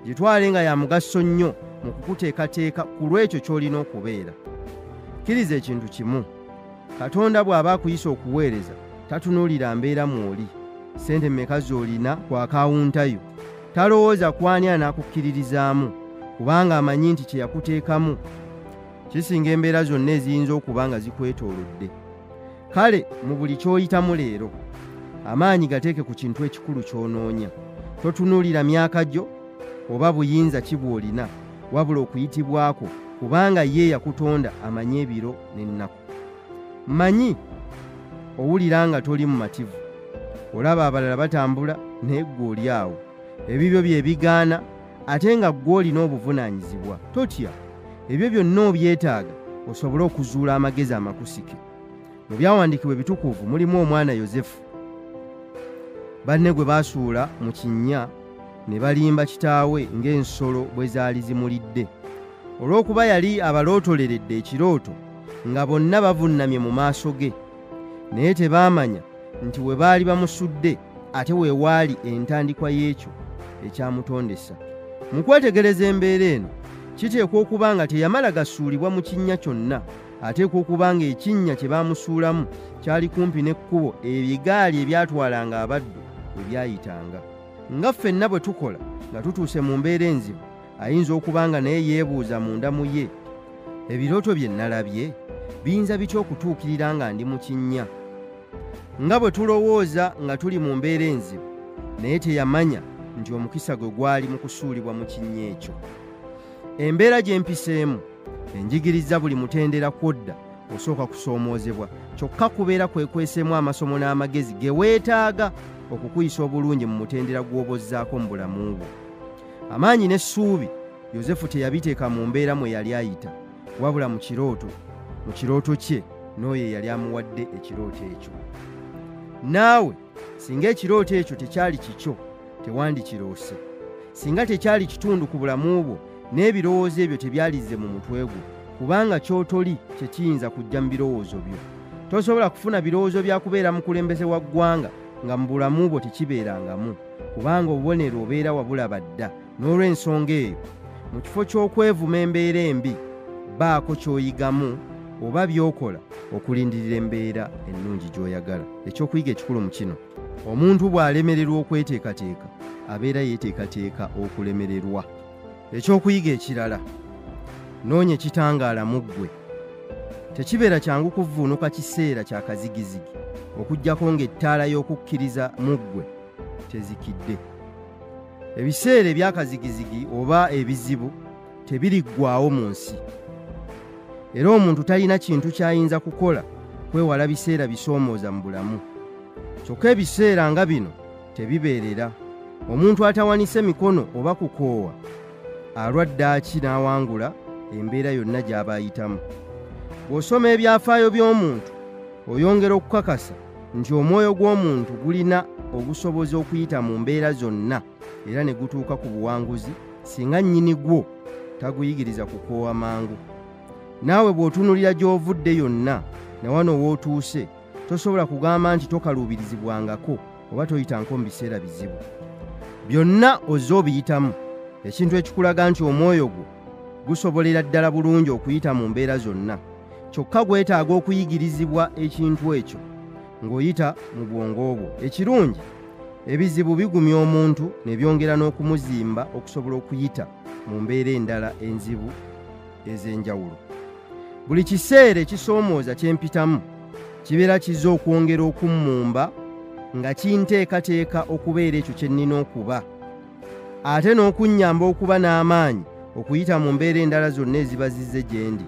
gitwale nga ya mugaso nnyo mu kukuteekateeka ku lw'ekyo ky'olina okubeera. Kkiriza ekintu kimu, Katonda bw'aba akuyisa okuweereza, tatunuulira mbeera mw'oli, ssente mmeka z'olina ku akawunta yo. Talowooza kwani anakukkiririzaamu, kubanga amanyi nti kye yakuteekamu kisinga embeera zonna eziyinza okuba nga zikwetoolodde. Kale mu buli ky'oyitamu leero, amaanyi gateeke ku kintu ekikulu ky'onoonya. Totunuulira myaka gyo oba buyinza ki bw'olina, wabula okuyitibwako, kubanga ye yakutonda amanyi ebiro n'ennaku. Mmanyi owulira nga toli mumativu, olaba abalala batambula naye ggwe oli awo. Ebibyo bye bigaana ate nga ggwe olina obuvunaanyizibwa. Totya, ebyo byonna obyetaaga osobole okuzuula amagezi amakusike. Mu byawandiikibwa ebitukuvu mulimu omwana Yozefu. Banne gwe baasuula mu kinnya ne balimba kitaawe ng'ensolo bwe zaali zimulidde. Olw'okuba yali abalootoleredde ekirooto nga bonna bavunnamye mu maaso ge, naye tebaamanya nti we baali bamusudde ate we waali entandikwa y'ekyo ekyamutondesa. Mu kwetegereza embeera eno, kiteekwa okuba nga teyamala gasuulibwa mu kinnya kyonna, ateekwa okuba ng'ekinnya kye baamusuulamu kyali kumpi n'ekkubo ebigaali ebyatwalanga abaddu we byayitanga. Nga ffenna bwe tukola nga tutuuse mu mbeera enzibu, ayinza okuba nga naye yeebuuza munda mu ye, ebirooto bye nalabye biyinza bitya okutuukirira nga ndi mu kinnya? Nga bwe tulowooza nga tuli mu mbeera enzibu, naye teyamanya nti omukisa gwe gwali mu kusuulibwa mu kinnya ekyo. Embeera gye mpiseemu enjigiriza buli mutendera kwodda osooka kusoomoozebwa, kyokka kubeera kwekweseemu amasomo n'amagezi ge weetaaga okukuyisa obulungi mu mutendera gw'obozzaako mu bulamu bwo. Amaanyi n'essuubi Yozefu teyabiteeka mu mbeera mwe yali ayita, wabula mu kirooto kye n'oyo yali amuwadde ekirooto ekyo. Naawe singa ekirooto ekyo tekyali kikyo, tewandikiroose. Singa tekyali kitundu ku bulamu bwo, n'ebirowoozo ebyo tebyalizze mu mutwe gwo, kubanga ky'otoli tekiyinza kujja mu birowoozo byo. Tosobola kufuna birowoozo bya kubeera mukulembeze wa ggwanga nga mu bulamu bwo tekibeerangamu, kubanga obubonero obeera wabulaba dda. N'olw'ensonga eyo, mu kifo ky'okwevuma embeera embi, baako ky'oyigamu oba by'okola okulindirira embeera ennungi gy'oyagala. Ekyokuyiga ekikulu mu kino, omuntu bw'alemererwa okweteekateeka, abeera yeeteekateeka okulemererwa. Ekyokuyiga ekirala, noonya ekitangaala mu ggwe. Tekibeera kyangu kuvvuunuka kiseera kya kazigizigi, okuggyako ng'ettaala y'okukkiriza mu ggwe tezikidde. Ebiseera ebyakazigizigi oba ebizibu tebiriggwaawo mu nsi, era omuntu talina kintu ky'ayinza kukola kwewala biseera bisoomooza mu bulamu. Kyokka ebiseera nga bino tebibeerera. Omuntu atawanise mikono oba kukoowa alwa ddaaki n'awangula embeera yonna gy'aba ayitamu. Bw'osoma ebyafaayo by'omuntu oyongera okukakasa nti omwoyo gw'omuntu gulina obusobozi okuyita mu mbeera zonna era ne gutuuka ku buwanguzi singa nnyini gwo taguyigiriza kukoowa mangu. Naawe bw'otunulira gy'ovudde yonna ne wano w'otuuse, tosobola kugamba nti tokaluubirizibwangako oba toyitanko mu biseera bizibu. Byonna ozze obiyitamu. Ekintu ekikulaga nti omwoyo gwo gusobolera ddala bulungi okuyita mu mbeera zonna, kyokka gwetaaga okuyigirizibwa ekintu ekyo ng'oyita mu bwongo bwo. Ekirungi, ebizibu bigumya omuntu ne byongera n'okumuzimba okusobola okuyita mu mbeera endala enzibu ez'enjawulo. Buli kiseera ekisoomooza kye mpitamu kibeera kizze okwongera okummumba nga kinteekateeka okubeera ekyo kye nnina okuba, ate n'okunnyamba okuba n'amaanyi okuyita mu mbeera endala zonna eziba zizze gye ndi.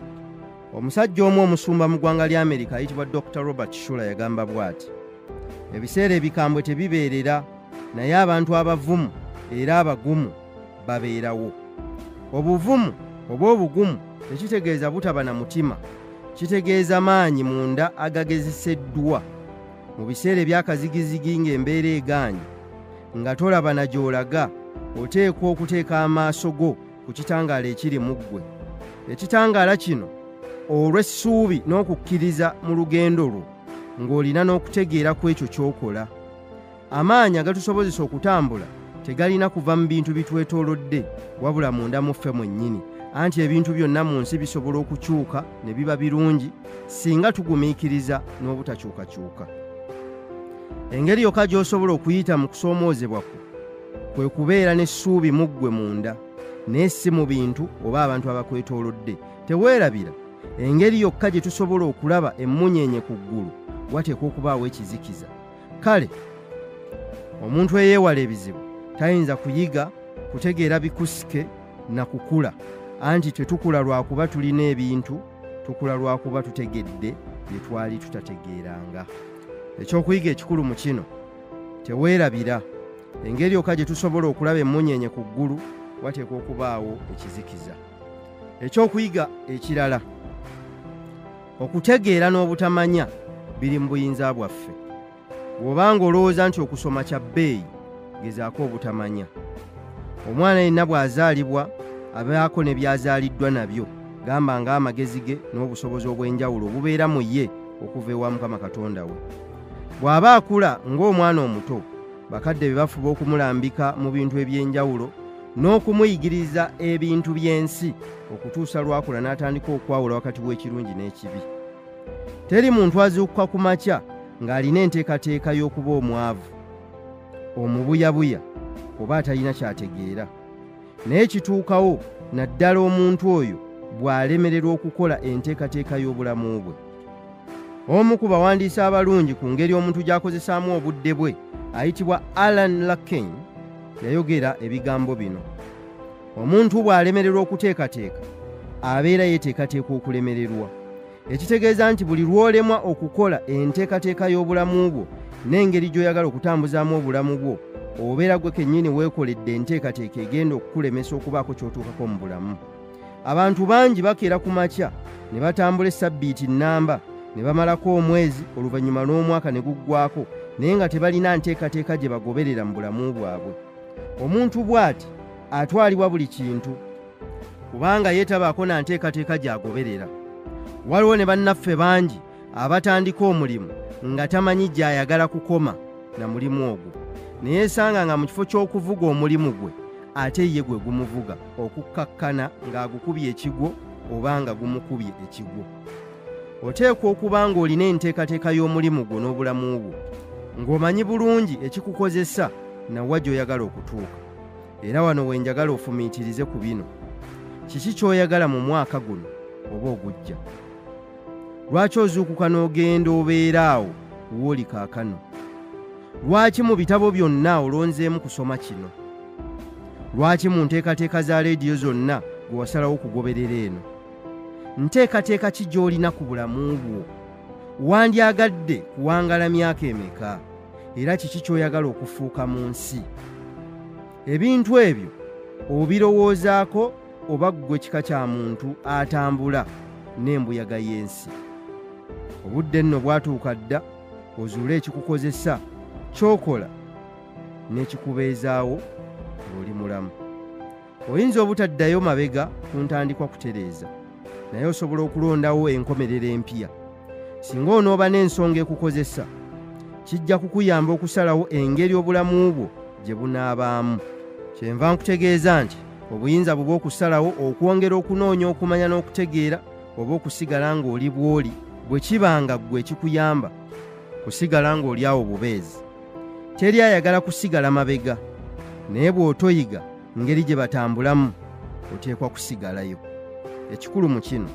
Omusajja omu omusumba mu ggwanga lya Amerika ayitibwa Dr. Robert Schuller yagamba bw'ati: ebiseera ebikambwe tebibeerera, naye abantu abavumu era abagumu babeerawo. Obuvumu oba obugumu tekitegeeza butaba na mutima, kitegeeza maanyi munda agagezeseddwa. Mu biseera ebyakazigizigi ng'embeera egaanye, nga tolaba na gy'olaga, oteekwa okuteeka amaaso go ku kitangaala ekiri mu ggwe. Ekitangaala kino olw'essuubi n'okukkiriza mu lugendo lwo, ng'olina n'okutegeera ku ekyo ky'okola. Amaanyi agatusobozesa okutambula tegalina kuva mu bintu bitwetoolodde, wabula munda mu ffe mwennyini. Anti ebintu byonna mu nsi bisobola okukyuka ne biba birungi singa tugumiikiriza n'obutakyukakyuka. Engeri yokka gy'osobola okuyita mu kusoomoozebwa kwe kubeera n'essuubi mu ggwe munda, naye si mu bintu oba abantu abakwetoolodde. Teweerabira, engeri yokka gye tusobola okulaba emmunyeenye ku ggulu wateekwa okubaawo ekizikiza. Kale, omuntu eyeewala ebizibu tayinza kuyiga kutegeera bikusike na kukula. Anti tetukula lwakuba tulina ebintu, tukula lwakuba tutegedde bye twali tutategeeranga. Ekyokuyiga ekikulu mu kino, teweerabira, engeri yokka gye tusobola okulaba emmunyeenye ku ggulu wateekwa okubaawo ekizikiza. Ekyokuyiga ekirala, okutegeera n'obutamanya biri mu buyinza bwaffe. Bw'obanga olowooza nti okusoma kya bbeeyi, gezaako obutamanya. Omwana yenna bw'azaalibwa abaako ne byazaaliddwa nabyo, gamba ng'amagezi ge n'obusobozi obw'enjawulo obubeera mu ye okuva ewa Mukama Katonda we. Bw'aba akula ng'omwana omuto, bakadde be bafuba okumulambika mu bintu eby'enjawulo n'okumuyigiriza ebintu by'ensi okutuusa lwakula n'atandika okwawula wakati w'ekirungi n'ekibi. Teri muntu azuukuka ku makya ng'alina enteekateeka y'okuba omwavu, omubuyabuya oba atalina ky'ategeera. naye kituukawo naddala omuntu oyo bw'alemererwa okukola enteekateeka y'obulamu bwe. Omu ku bawandiisi abalungi ku ngeri omuntu gy'akozesaamu obudde bwe ayitibwa Alan Laken yayogera ebigambo bino: omuntu bw'alemererwa okuteekateeka abeera yeeteekateeka okulemererwa. Ekitegeeza nti buli lw'olemwa okukola enteekateeka y'obulamu bwo n'engeri gy'oyagala okutambuzaamu obulamu bwo, obeera gwe kennyini weekoledde enteekateeka egenda okukulemesa okubaako ky'otuukako mu bulamu. Abantu bangi bakeera ku makya ne batambula essabbiiti nnamba ne bamalako omwezi, oluvannyuma n'omwaka ne guggwaako, naye nga tebalina nteekateeka gye bagoberera mu bulamu bwabwe. Omuntu bw'ati atwalibwa buli kintu kubanga yeetabaako na nteekateeka gy'agoberera. Waliwo ne bannaffe bangi abatandika omulimu nga tamanyi gy'ayagala kukoma na mulimu ogwo, ne yeesanga nga mu kifo ky'okuvuga omulimu gwe ate ye gwe gumuvuga, okukkakkana ng'agukubye ekigwo oba nga gumukubye ekigwo. Oteekwa okuba ng'olina enteekateeka y'omulimu gwo n'obulamu bwo, ng'omanyi bulungi ekikukozesa nawa gy'oyagala okutuuka. Era wano we njagala ofumiitirize ku bino: kiki ky'oyagala mu mwaka guno oba ogujja? Lwaki ozuukuka n'ogenda obeera awo w'oli kaakano? Lwaki mu bitabo byonna olonzeemu kusoma kino? Lwaki mu nteekateeka za leediyo zonna gwe wasalawo okugoberera eno? Nteekateeka ki gy'olina ku bulamu bwo? Wandyagadde kuwangala myaka emeka? Era kiki ky'oyagala okufuuka mu nsi? Ebintu ebyo obirowoozaako oba ggwe kika kya muntu atambula n'embuyaga y'ensi? Obudde nno bwatuuka dda ozuule ekikukozesa, ky'okola n'ekikubeezaawo ng'oli mulamu. Oyinza obutaddayo mabega ku ntandikwa kutereeza, naye osobola okulondawo enkomerero empya. Singa onooba n'ensonga ekukozesa, kijja kukuyamba okusalawo engeri obulamu bwo gye bunaabaamu. Kyenva nkutegeeza nti obuyinza bwo bw'okusalawo okwongera okunoonya okumanya n'okutegeera oba okusigala ng'oli bw'oli bwe kibanga ggwe ekikuyamba kusigala ng'oli awo bubeezi. Teri ayagala kusigala mabega, naye bw'otoyiga ngeri gye batambulamu oteekwa kusigalayo. Ekikulu mu kino,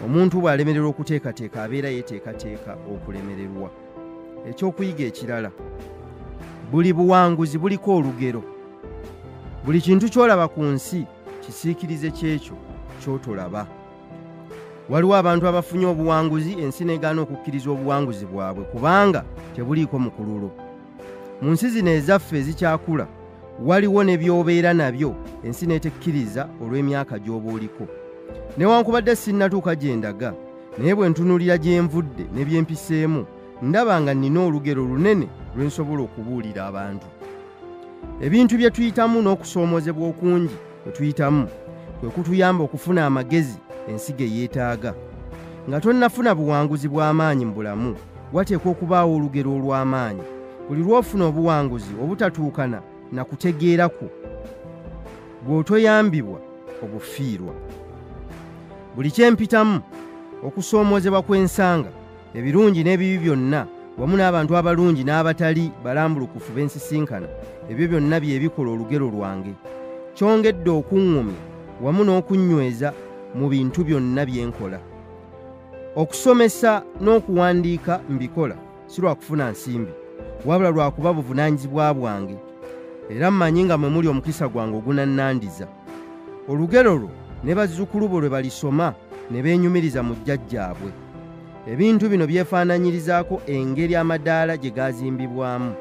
omuntu bw'alemererwa okuteekateeka abeera yeeteekateeka okulemererwa. Ekyokuyiga ekirala, buli buwanguzi buliko olugero. Buli kintu ky'olaba ku nsi kisiikirize kyekyo ky'otolaba. Waliwo abantu abafunye obuwanguzi ensi n'egaana okukkiriza obuwanguzi bwabwe kubanga tebuliiko mukululo. Mu nsi zino ezaffe ezikyakula waliwo ne by'obeera nabyo ensi n'etekkiriza olw'emyaka gy'oba oliko. Newankubadde sinnatuuka gye ndaga, naye bwe ntunuulira gye nvudde ne bye mpiseemu, ndaba nga nnina olugero lunene lwe nsobola okubuulira abantu. Ebintu bye tuyitamu n'okusoomoozebwa okungi kwe tuyitamu kwe kutuyamba okufuna amagezi ensi ge yeetaaga. Nga tonnafuna buwanguzi bw'amaanyi mu bulamu, wateekwa okubaawo olugero olw'amaanyi. Buli lw'ofuna obuwanguzi obutatuukana na kutegeera kwo, bw'otoyambibwa obufiirwa. Buli kyempitamu, okusoomoozebwa kw'ensanga, ebirungi n'ebibi byonna, wamu n'abantu abalungi n'abatali balambulukufu b'ensisinkana, ebyo byonna bye bikola olugero lwange. Kyongedde okuŋŋumya wamu n'okunnyweza mu bintu byonna bye nkola. Okusomesa n'okuwandiika mbikola si lwa kufuna nsimbi, wabula lwa kuba buvunaanyizibwa bwange, era mmanyi nga mwe muli omukisa gwange ogunannandiza. Olugero lwo ne bazzukulu bo lwe balisoma ne beenyumiriza mu jjajjaabwe. Ebintu bino byefaananyirizaako engeri amadaala gye gazimbibwamu.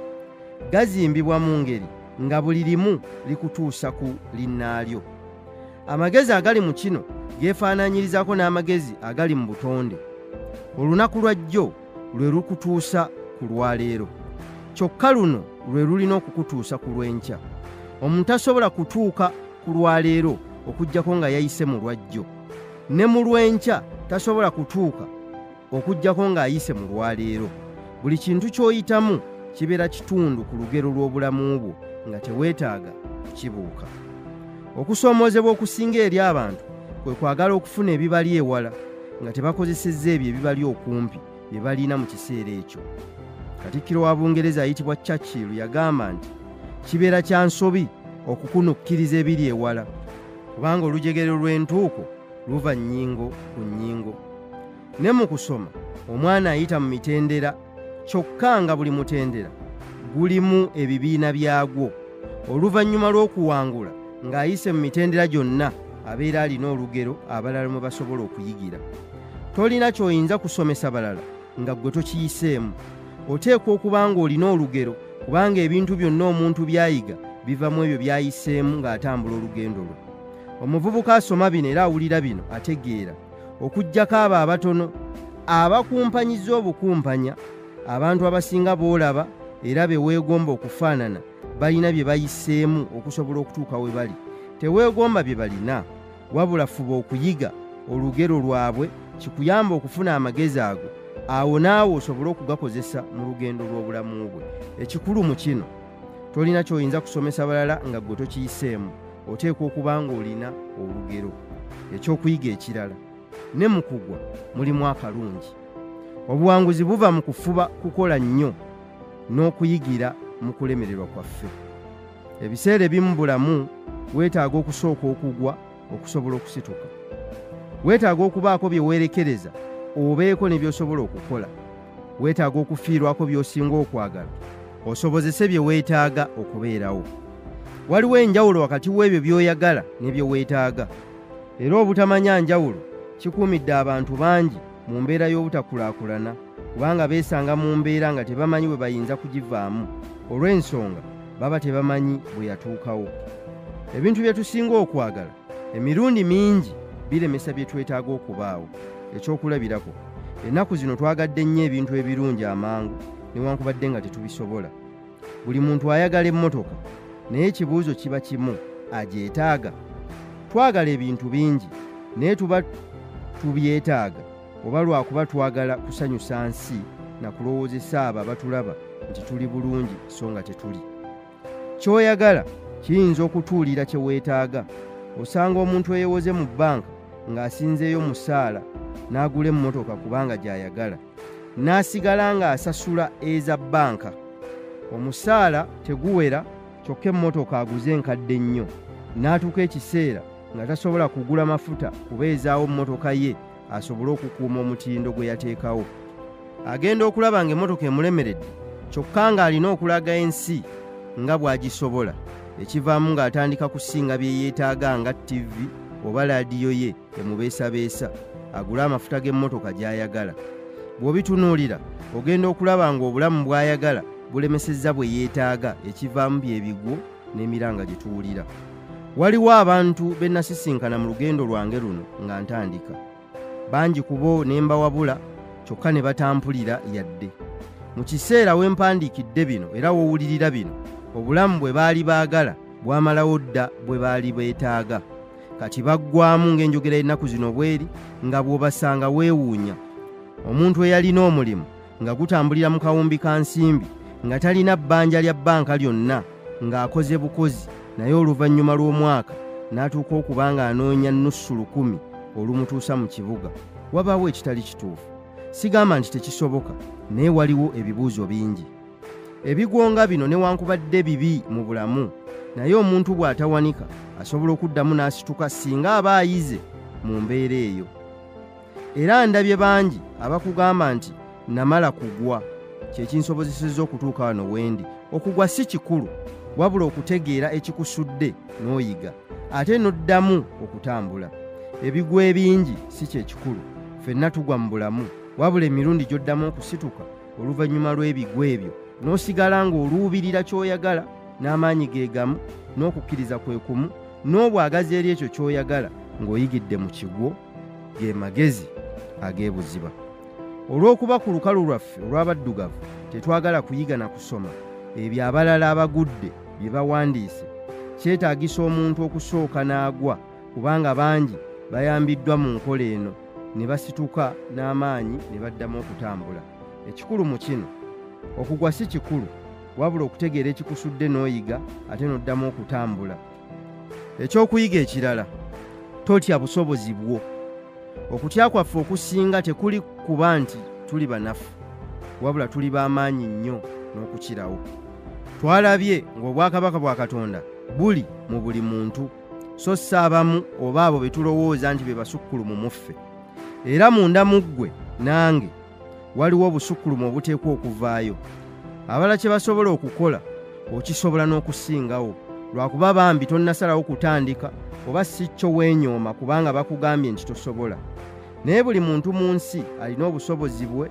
Gazimbibwa mu ngeri nga buli limu likutuusa ku linnaalyo. Amagezi agali mu kino geefaananyirizaako n'amagezi agali mu butonde. Olunaku lwa jjo lwe lukutuusa ku lwaleero, kyokka luno lwe lulina okukutuusa ku lw'enkya. Omuntu tasobola kutuuka ku lwaleero okuggyako nga yayise mu lwajjo, ne mu lw'enkya tasobola kutuuka okuggyako ng'ayise mu lwaleero. Buli kintu ky'oyitamu kibeera kitundu ku lugero lw'obulamu bwo nga teweetaaga kukibuuka. Okusoomoozebwa okusinga eri abantu kwe kwagala okufuna ebibali ewala nga tebakozesezza ebyo ebibali okumpi bye balina mu kiseera ekyo. Katikkiro wa Bungereza ayitibwa Churchill yagamba nti kibeera kya nsobi okukunukkiriza ebiri ewala kubanga olujegere lw'entuuko luva nnyingo ku nnyingo. Ne mu kusoma omwana ayita mu mitendera, kyokka nga buli mutendera gulimu ebibiina byagwo. Oluvannyuma lw'okuwangula ng'ayise mu mitendera gyonna abeera alina olugero abalala mwe basobola okuyigira. Tolina ky'oyinza kusomesa balala nga ggwe tokiyiseemu. Oteekwa okuba ng'olina olugero, kubanga ebintu byonna omuntu by'ayiga biva mu ebyo by'ayiseemu ng'atambula olugendo lwe. Omuvubuka asoma bino era awulira bino ategeera, okuggyako abo abatono abakumpanyiza obukumpanya. Abantu abasinga b'olaba era be weegomba okufaanana balina bye bayiseemu okusobola okutuuka we bali. Teweegomba bye balina, wabula fuba okuyiga olugero lwabwe, kikuyamba okufuna amagezi ago, awo naawe osobole okugakozesa mu lugendo lw'obulamu bwe. Ekikulu mu kino, tolina ky'oyinza kusomesa balala nga ggwe tokiyiseemu. Oteekwa okuba ng'olina olugero. Ekyokuyiga ekirala, ne mu kugwa mulimu akalungi. Obuwanguzi buva mu kufuba kukola nnyo n'okuyigira mu kulemererwa kwaffe. Ebiseera ebimu bulamu weetaaga okusooka okugwa okusobola okusituka. Weetaaga okubaako bye weerekereza obeeko ne by'osobola okukola. Weetaaga okufiirwako by'osinga okwagala osobozese bye weetaaga okubeerawo. Waliwo enjawulo wakati w'ebyo by'oyagala ne bye weetaaga, era obutamanya njawulo kikuumidde abantu bangi mu mbeera y'obutakulaakulana, kubanga beesanga mu mbeera nga tebamanyi bwe bayinza kugivaamu, olw'ensonga baba tebamanyi bwe yatuukawo. Ebintu bye tusinga okwagala emirundi mingi biremesa bye twetaaga okubaawo. Ekyokulabirako, ennaku zino twagadde nnyo ebintu ebirungi amangu newankubadde nga tetubisobola. Buli muntu ayagala emmotoka, naye ekibuuzo kiba kimu, agyetaaga? Twagala ebintu bingi naye tuba tubyetaaga, oba lwakuba twagala kusanyusa nsi na kulowoozesa abo abatulaba nti tuli bulungi so nga tetuli. Ky'oyagala kiyinza okutuulira kye weetaaga. Osanga omuntu eyewoze mu bbanka ng'asinzeeyo musaala n'agula emmotoka kubanga gy'ayagala, n'asigala ng'asasula eza bbanka. Omusaala teguwera, kyokka emmotoka aguze enkadde nnyo, n'atuuka ekiseera nga tasobola kugula mafuta kubeezaawo mmotoka ye asobole okukuuma omutindo gwe yateekawo. Agenda okulaba ng'emmotoka emulemeredde, kyokka ng'alina okulaga ensi nga bw'agisobola, ekivaamu ng'atandika kusinga bye yeetaaga nga TV oba laadiyo ye emubeesabeesa, agule amafuta g'emmotoka gy'ayagala. Bw'obitunuulira ogenda okulaba ng'obulamu bw'ayagala bulemesezza bwe yeetaaga, ekivaamu by'ebigwo n'emiranga gye tuwulira. Waliwo abantu be nasisinkana mu lugendo lwange luno nga ntandika. Bangi ku bo ne mbawabula, kyokka ne batampulira yadde. Mu kiseera we mpandiikidde bino era wowulirira bino, obulamu bwe baali baagala bwamalawo dda bwe baali beetaaga. Kati baggwamu ng'enjogera ennaku zino bweri, nga bw'obasanga weewuunya. Omuntu eyalina omulimu nga gutambulira mu kawumbi ka nsimbi, nga talina bbanja lya bbanka lyonna, ng'akoze bukozi, naye oluvannyuma lw'omwaka n'atuuka okuba ng'anoonya nnusu 100 olumutuusa mu kibuga. Wabaawo ekitali kituufu. Sigamba nti tekisoboka, naye waliwo ebibuuzo bingi. Ebigwonga bino newankubadde bibi mu bulamu, naye omuntu bw'atawanika asobola okuddamu n'asituka singa aba ayize mu mbeera eyo. Era ndabye bangi abakugamba nti namala kugwa, kyekinsobozesezza okutuuka wano wendi. Okugwa si kikulu, wabula okutegeera ekikusudde n'oyiga, ate n'oddamu okutambula. Ebigwa ebingi si kyekikulu, ffenna tugwa mu bulamu, wabula emirundi gy'oddamu okusituka oluvannyuma lw'ebigwa ebyo, n'osigala ng'oluubirira ky'oyagala n'amaanyi ge gamu, n'okukkiriza kwe kumu, n'obwagazi eri ekyo ky'oyagala ng'oyigidde mu kigwo, ge magezi ag'ebuziba. Olw'okuba ku lukalu lwaffe olw'abaddugavu tetwagala kuyiga na kusoma ebyo abalala abagudde bye bawandiise, kyetaagisa omuntu okusooka n'agwa, kubanga bangi bayambiddwa mu nkola eno ne basituka n'amaanyi ne baddamu okutambula. Ekikulu mu kino, okugwa si kikulu, wabula okutegeera ekikusudde n'oyiga ate n'oddamu okutambula. Ekyokuyiga ekirala, totya busobozi bwo. Okutya kwaffe okusinga tekuli kuba nti tuli banafu, wabula tuli b'amaanyi nnyo n'okukirawo. Twalabye ng'obwakabaka bwa Katonda buli mu buli muntu, so si abamu oba abo be tulowooza nti be basukkulumu mu ffe. Era munda mu ggwe nange waliwo obusukkulumu obuteekwa okuvaayo. Abala kye basobola okukola okisobola n'okusingawo, lwakuba bambi tonnasalawo kutandika oba si kyo weenyooma kubanga bakugambye nti tosobola. Naye buli muntu mu nsi alina obusobozi bwe,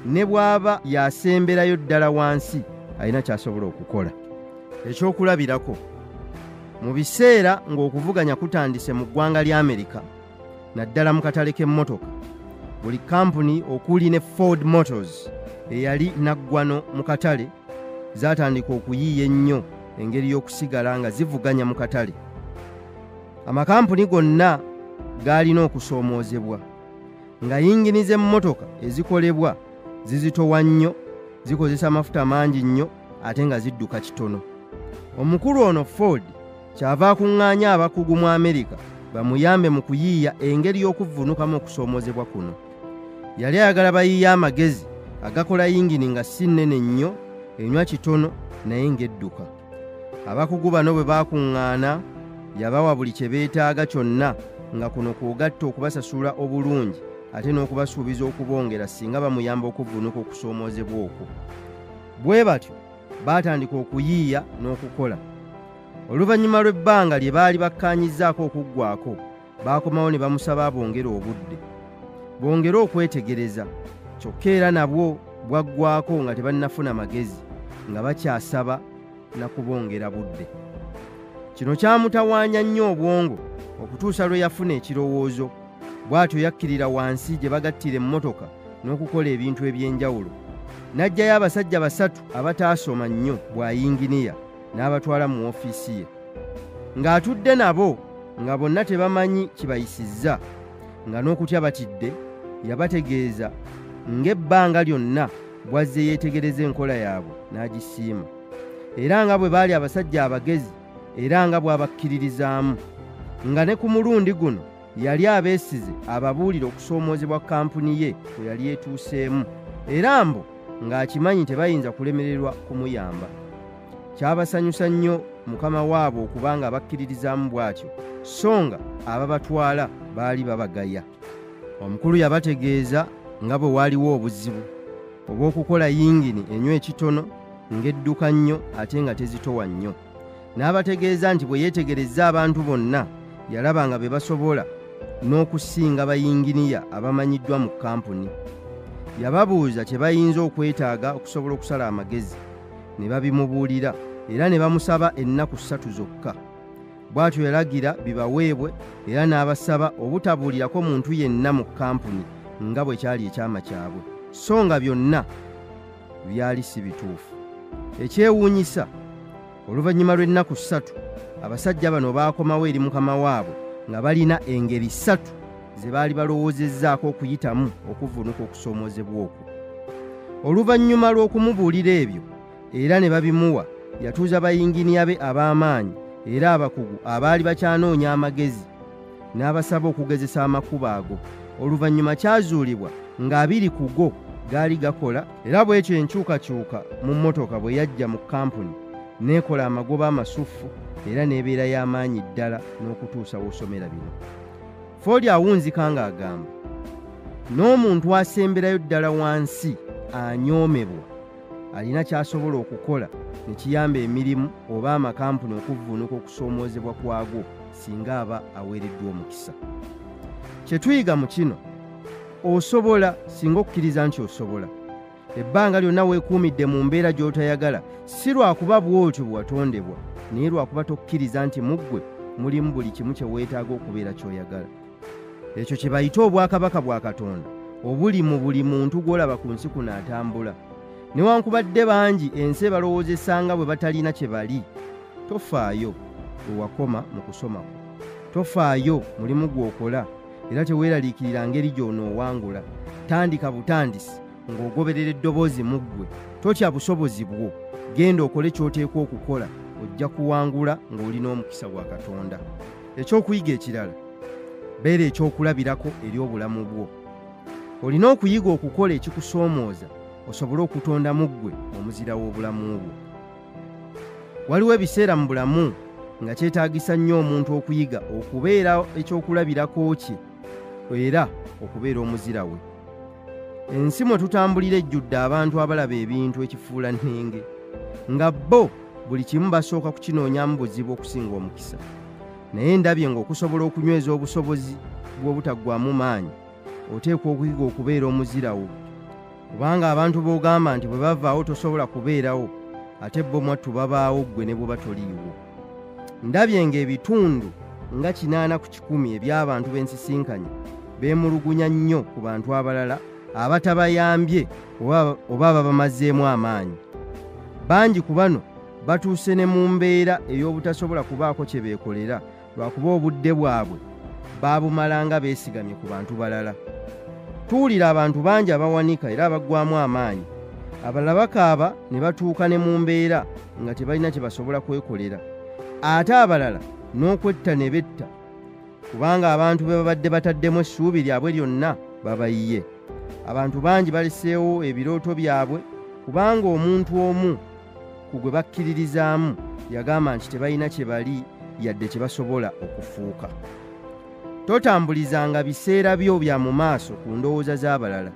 ne bw'aba yasemberayo ddala wansi alina ky'asobola okukola. Ekyokulabirako, mu biseera ng'okuvuganya kutandise mu ggwanga lya Amerika, naddala mu katale k'emmotoka, buli kampuni okuli ne Ford Motors eyali naggwano mu katale zaatandika okuyiiya ennyo engeri y'okusigala nga zivuganya mu katale. Amakampuni gonna gaalina okusoomoozebwa, nga yingini z'emmotoka ezikolebwa zizitowa nnyo, zikozesa amafuta mangi nnyo ate nga zidduka kitono. Omukulu ono Ford kyava akuŋŋaanya abakugu mu Amerika bamuyambe mu kuyiiya engeri y'okuvvuunukamu okusoomoozebwa kuno. Yali ayagala bayiiya amagezi agakola yingini nga si nnene nnyo, enywa kitono naye ng'edduka. Abakugu bano bwe baakuŋŋaana yabawa buli kye beetaaga kyonna, nga kuno kw'ogatta okubasasula obulungi ate n'okubasuubiza okubongera singa bamuyamba okuvvuunuka okusoomoozebwa okwo. Bwe batyo baatandika okuyiiya n'okukola. Oluvannyuma lw'ebbanga lye baali bakkaanyizzaako okuggwaako, baakomawo ne bamusaba bongere obudde, bongere okwetegereza, kyokka era nabwo bwaggwaako nga tebannafuna magezi, nga bakyasaba na kubongera budde. Kino kyamutawaanya nnyo obwongo okutuusa lwe yafuna ekirowoozo, bw'atyo yakkirira wansi gye bagattira emmotoka n'okukola ebintu eby'enjawulo. N'aggyayo abasajja 3 abataasoma nnyo bwa yinginiya n'abatwala mu woofiisi ye. Ng'atudde nabo nga bonna tebamanyi kibayisizza, nga n'okutya batidde, yabategeeza ng'ebbanga lyonna bw'azze yeetegereza enkola yaabwe n'agisiima, era nga bwe baali abasajja abagezi, era nga bw'abakkiririzaamu, nga ne ku mulundi guno yali abeesize ababuulira okusoomoozebwa kampuni ye kwe yali yeetuuseemu, era mbo ng'akimanyi tebayinza kulemererwa kumuyamba. Kyabasanyusa nnyo mukama waabwe okuba nga bakkiririzaamu bw'atyo, so nga ababatwala baali babagaya. Omukulu yabategeeza nga bwe waaliwo obuzibu obw'okukola yingini enywa ekitono ng'edduka nnyo ate nga tezitowa nnyo. N'abategeeza nti bwe yeetegerezza abantu bonna yalaba nga be basobola n'okusinga bayinginiya abamanyiddwa mu kampuni. Yababuuza kye bayinza okwetaaga okusobola okusala amagezi, ne babimubuulira era ne bamusaba ennaku 3 zokka. Bw'atyo yalagira bibaweebwe era n'abasaba obutabuulirako muntu yenna mu kampuni nga bwe kyali ekyama kyabwe, so nga byonna byali si bituufu. Ekyewuunyisa, oluvannyuma lw'ennaku 3 abasajja bano baakomawo eri mukama waabwe nga balina engeri 3 ze baali balowoozezzaako okuyitamu okuvvuunuka okusoomoozebwa okwo. Oluvannyuma lw'okumubuulira ebyo era ne babimuwa, yatuuza bayinginiya be ab'amaanyi era abakugu abaali bakyanoonya amagezi, n'abasaba okugezesa amakubo ago. Oluvannyuma kyazuulibwa nga 2 ku go gaali gakola, era bw'ekyo enkyukakyuka mu mmotoka bwe yajja mu kampuni n'ekola amagoba amasufu era n'ebeera y'amaanyi ddala n'okutuusa w'osomera bino. Ford awunzika ng'agamba, n'omuntu asemberayo ddala wansi anyoomebwa alina ky'asobola okukola ne kiyamba emirimu oba amakampuni okuvvuunuka okusoomoozebwa kwago singa aba aweereddwa omukisa. Kye tuyiga mu kino, osobola singa okukkiriza nti osobola. Ebbanga lyonna weekuumidde mu mbeera gy'otayagala, si lwakuba bw'otyo bwe watondebwa, naye lwakuba tokkiriza nti mu ggwe mulimu buli kimu kye weetaaga okubeera ky'oyagala. Ekyo kye bayita obwakabaka bwa Katonda obuli mu buli muntu gw'olaba ku nsi kuno atambula. Newankubadde bangi ensi balowoozesanga bwe batalina kye bali, tofaayo we wakoma mu kusoma kwo, tofaayo mulimu gw'okola, era teweeraliikirira ngeri gy'onoowangula. Tandika butandisi ng'ogoberera eddoboozi mu ggwe, totya busobozi bwo, genda okole ky'oteekwa okukola, ojja kuwangula ng'olina omukisa gwa Katonda. Ekyokuyiga ekirala, beera ekyokulabirako eri obulamu bwo. Olina okuyiga okukola ekikusoomooza osobole okutonda mu ggwe omuzira w'obulamu bwo. Waliwo ebiseera mu bulamu nga kyetaagisa nnyo omuntu okuyiga okubeera ekyokulabirako kye era okubeera omuzira we. Ensi mwe tutambulira ejjudde abantu abalaba ebintu ekifuula nnenge, nga bo buli kimu basooka kukinoonyamu buzibu okusinga omukisa. Naye ndabye ng'okusobola okunyweza obusobozi bw'obutaggwaamu maanyi, oteekwa okuyiga okubeera omuzira wo. Kubanga abantu b'ogamba nti bwe bavaawo tosobola kubeerawo, ate bo mwattu babaawo ggwe ne bwe toliiwo. Ndabye ng'ebitundu nga 80 ku 100 eby'abantu b'ensisinkanye beemulugunya nnyo ku bantu abalala abatabayambye oba babamazeemu amaanyi. Bangi ku bano batuuse ne mu mbeera ey'obutasobola kubaako kye beekolera lwakuba obudde bwabwe baabumalanga beesigamye ku bantu balala. Tuwulira abantu bangi abawanika era abaggwaamu amaanyi, abalala bakaaba ne batuuka ne mu mbeera nga tebalina kye basobola kwekolera, ate abalala n'okwetta ne betta, kubanga abantu be babadde bataddemu essuubi lyabwe lyonna babayiye. Abantu bangi baleseewo ebirooto byabwe kubanga omuntu omu ku gwe bakkiririzaamu yagamba nti tebalina kye bali yadde kye basobola okufuuka. Totambulizanga biseera byo bya mu maaso ku ndowooza z'abalala.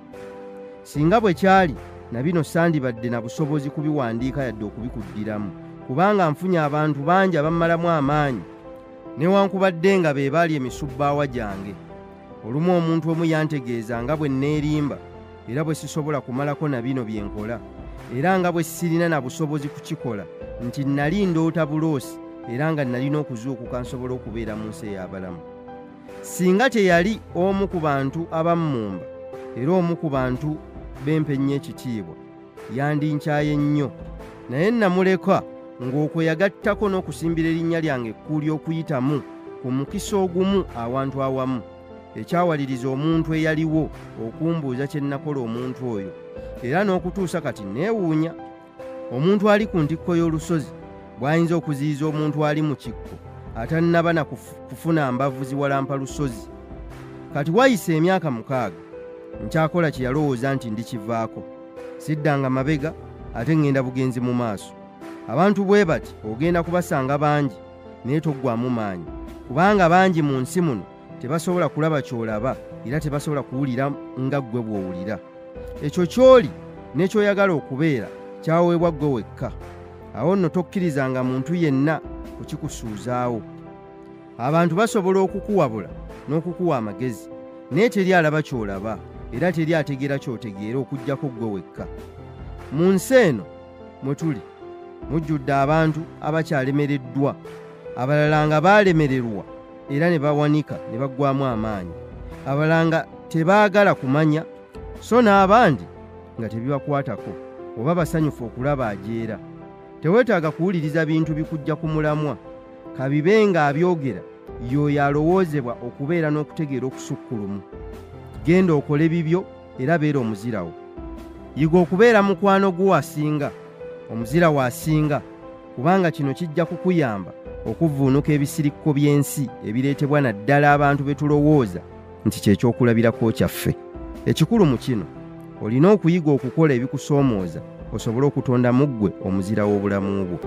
Singa bwe kyali na bino sandibadde na busobozi kubiwandiika yadde okubikuddiramu, kubanga nfunye abantu bangi abamalamu amaanyi newankubadde nga be baali emisubbaawa gyange. Olumu omuntu omu yantegeeza nga bwe neerimba era bwe sisobola kumalako na bino bye nkola, era nga bwe sirina na busobozi kukikola, nti nali ndoota buloosi era nga nalina okuzuukuka nsobola okubeera mu nsi ey'abalamu. Singa teyali omu ku bantu abammumba era omu ku bantu bempennye ekitiibwa, yandinkyaye nnyo, naye namuleka ng'okwo yagattako n'okusimbira erinnya lyange ekkuuli okuyitamu ku mukisa ogumu awantu awamu, ekyawaliriza omuntu eyaliwo okumbuuza kye nakola omuntu oyo, era n'okutuusa kati neewuunya. Omuntu ali ku ntikko y'olusozi bw'ayinza okuziyiza omuntu ali mu kikko atannaba na kufuna mbavu ziwalampa lusozi. Kati wayise emyaka 6 nkyakola kye yalowooza nti ndikivaako. Siddanga mabega ate ngenda bugenzi mu maaso. Abantu bwe bati ogenda kubasanga bangi naye toggwaamu maanyi, kubanga bangi mu nsi muno tebasobola kulaba ky'olaba era tebasobola kuwulira nga ggwe bw'owulira. Ekyo ky'oli n'ekyoyagala okubeera kyaweebwa ggwe wekka. Awo nno tokkirizanga muntu yenna kukikusuuzaawo. Abantu basobola okukuwabula n'okukuwa amagezi, naye teri alaba ky'olaba era teri ategeera ky'otegeera okuggyako ggwe wekka. Mu nsi eno mwe tuli mujjudde abantu abakyalemereddwa, abalala nga baalemererwa era ne bawanika ne baggwaamu amaanyi, abalala nga tebaagala kumanya, so n'abandi nga tebibakwatako oba basanyufu okulaba ajeera. Teweetaaga kuwuliriza bintu bikujja ku mulamwa, kabibe nga abyogera y'oyo alowoozebwa okubeera n'okutegeera okusukkulumu. Genda okole bibyo era beera omuzirawo. Yiga okubeera mukwano gwo asinga, omuzira waasinga, kubanga kino kijja kukuyamba okuvuunuka ebisirikko by'ensi ebireetebwa naddala abantu be tulowooza nti kyekyokulabirako kyaffe. Ekikulu mu kino olina okuyiga okukola ebikusoomooza osobole okutonda mu ggwe omuzira w'obulamu bwo.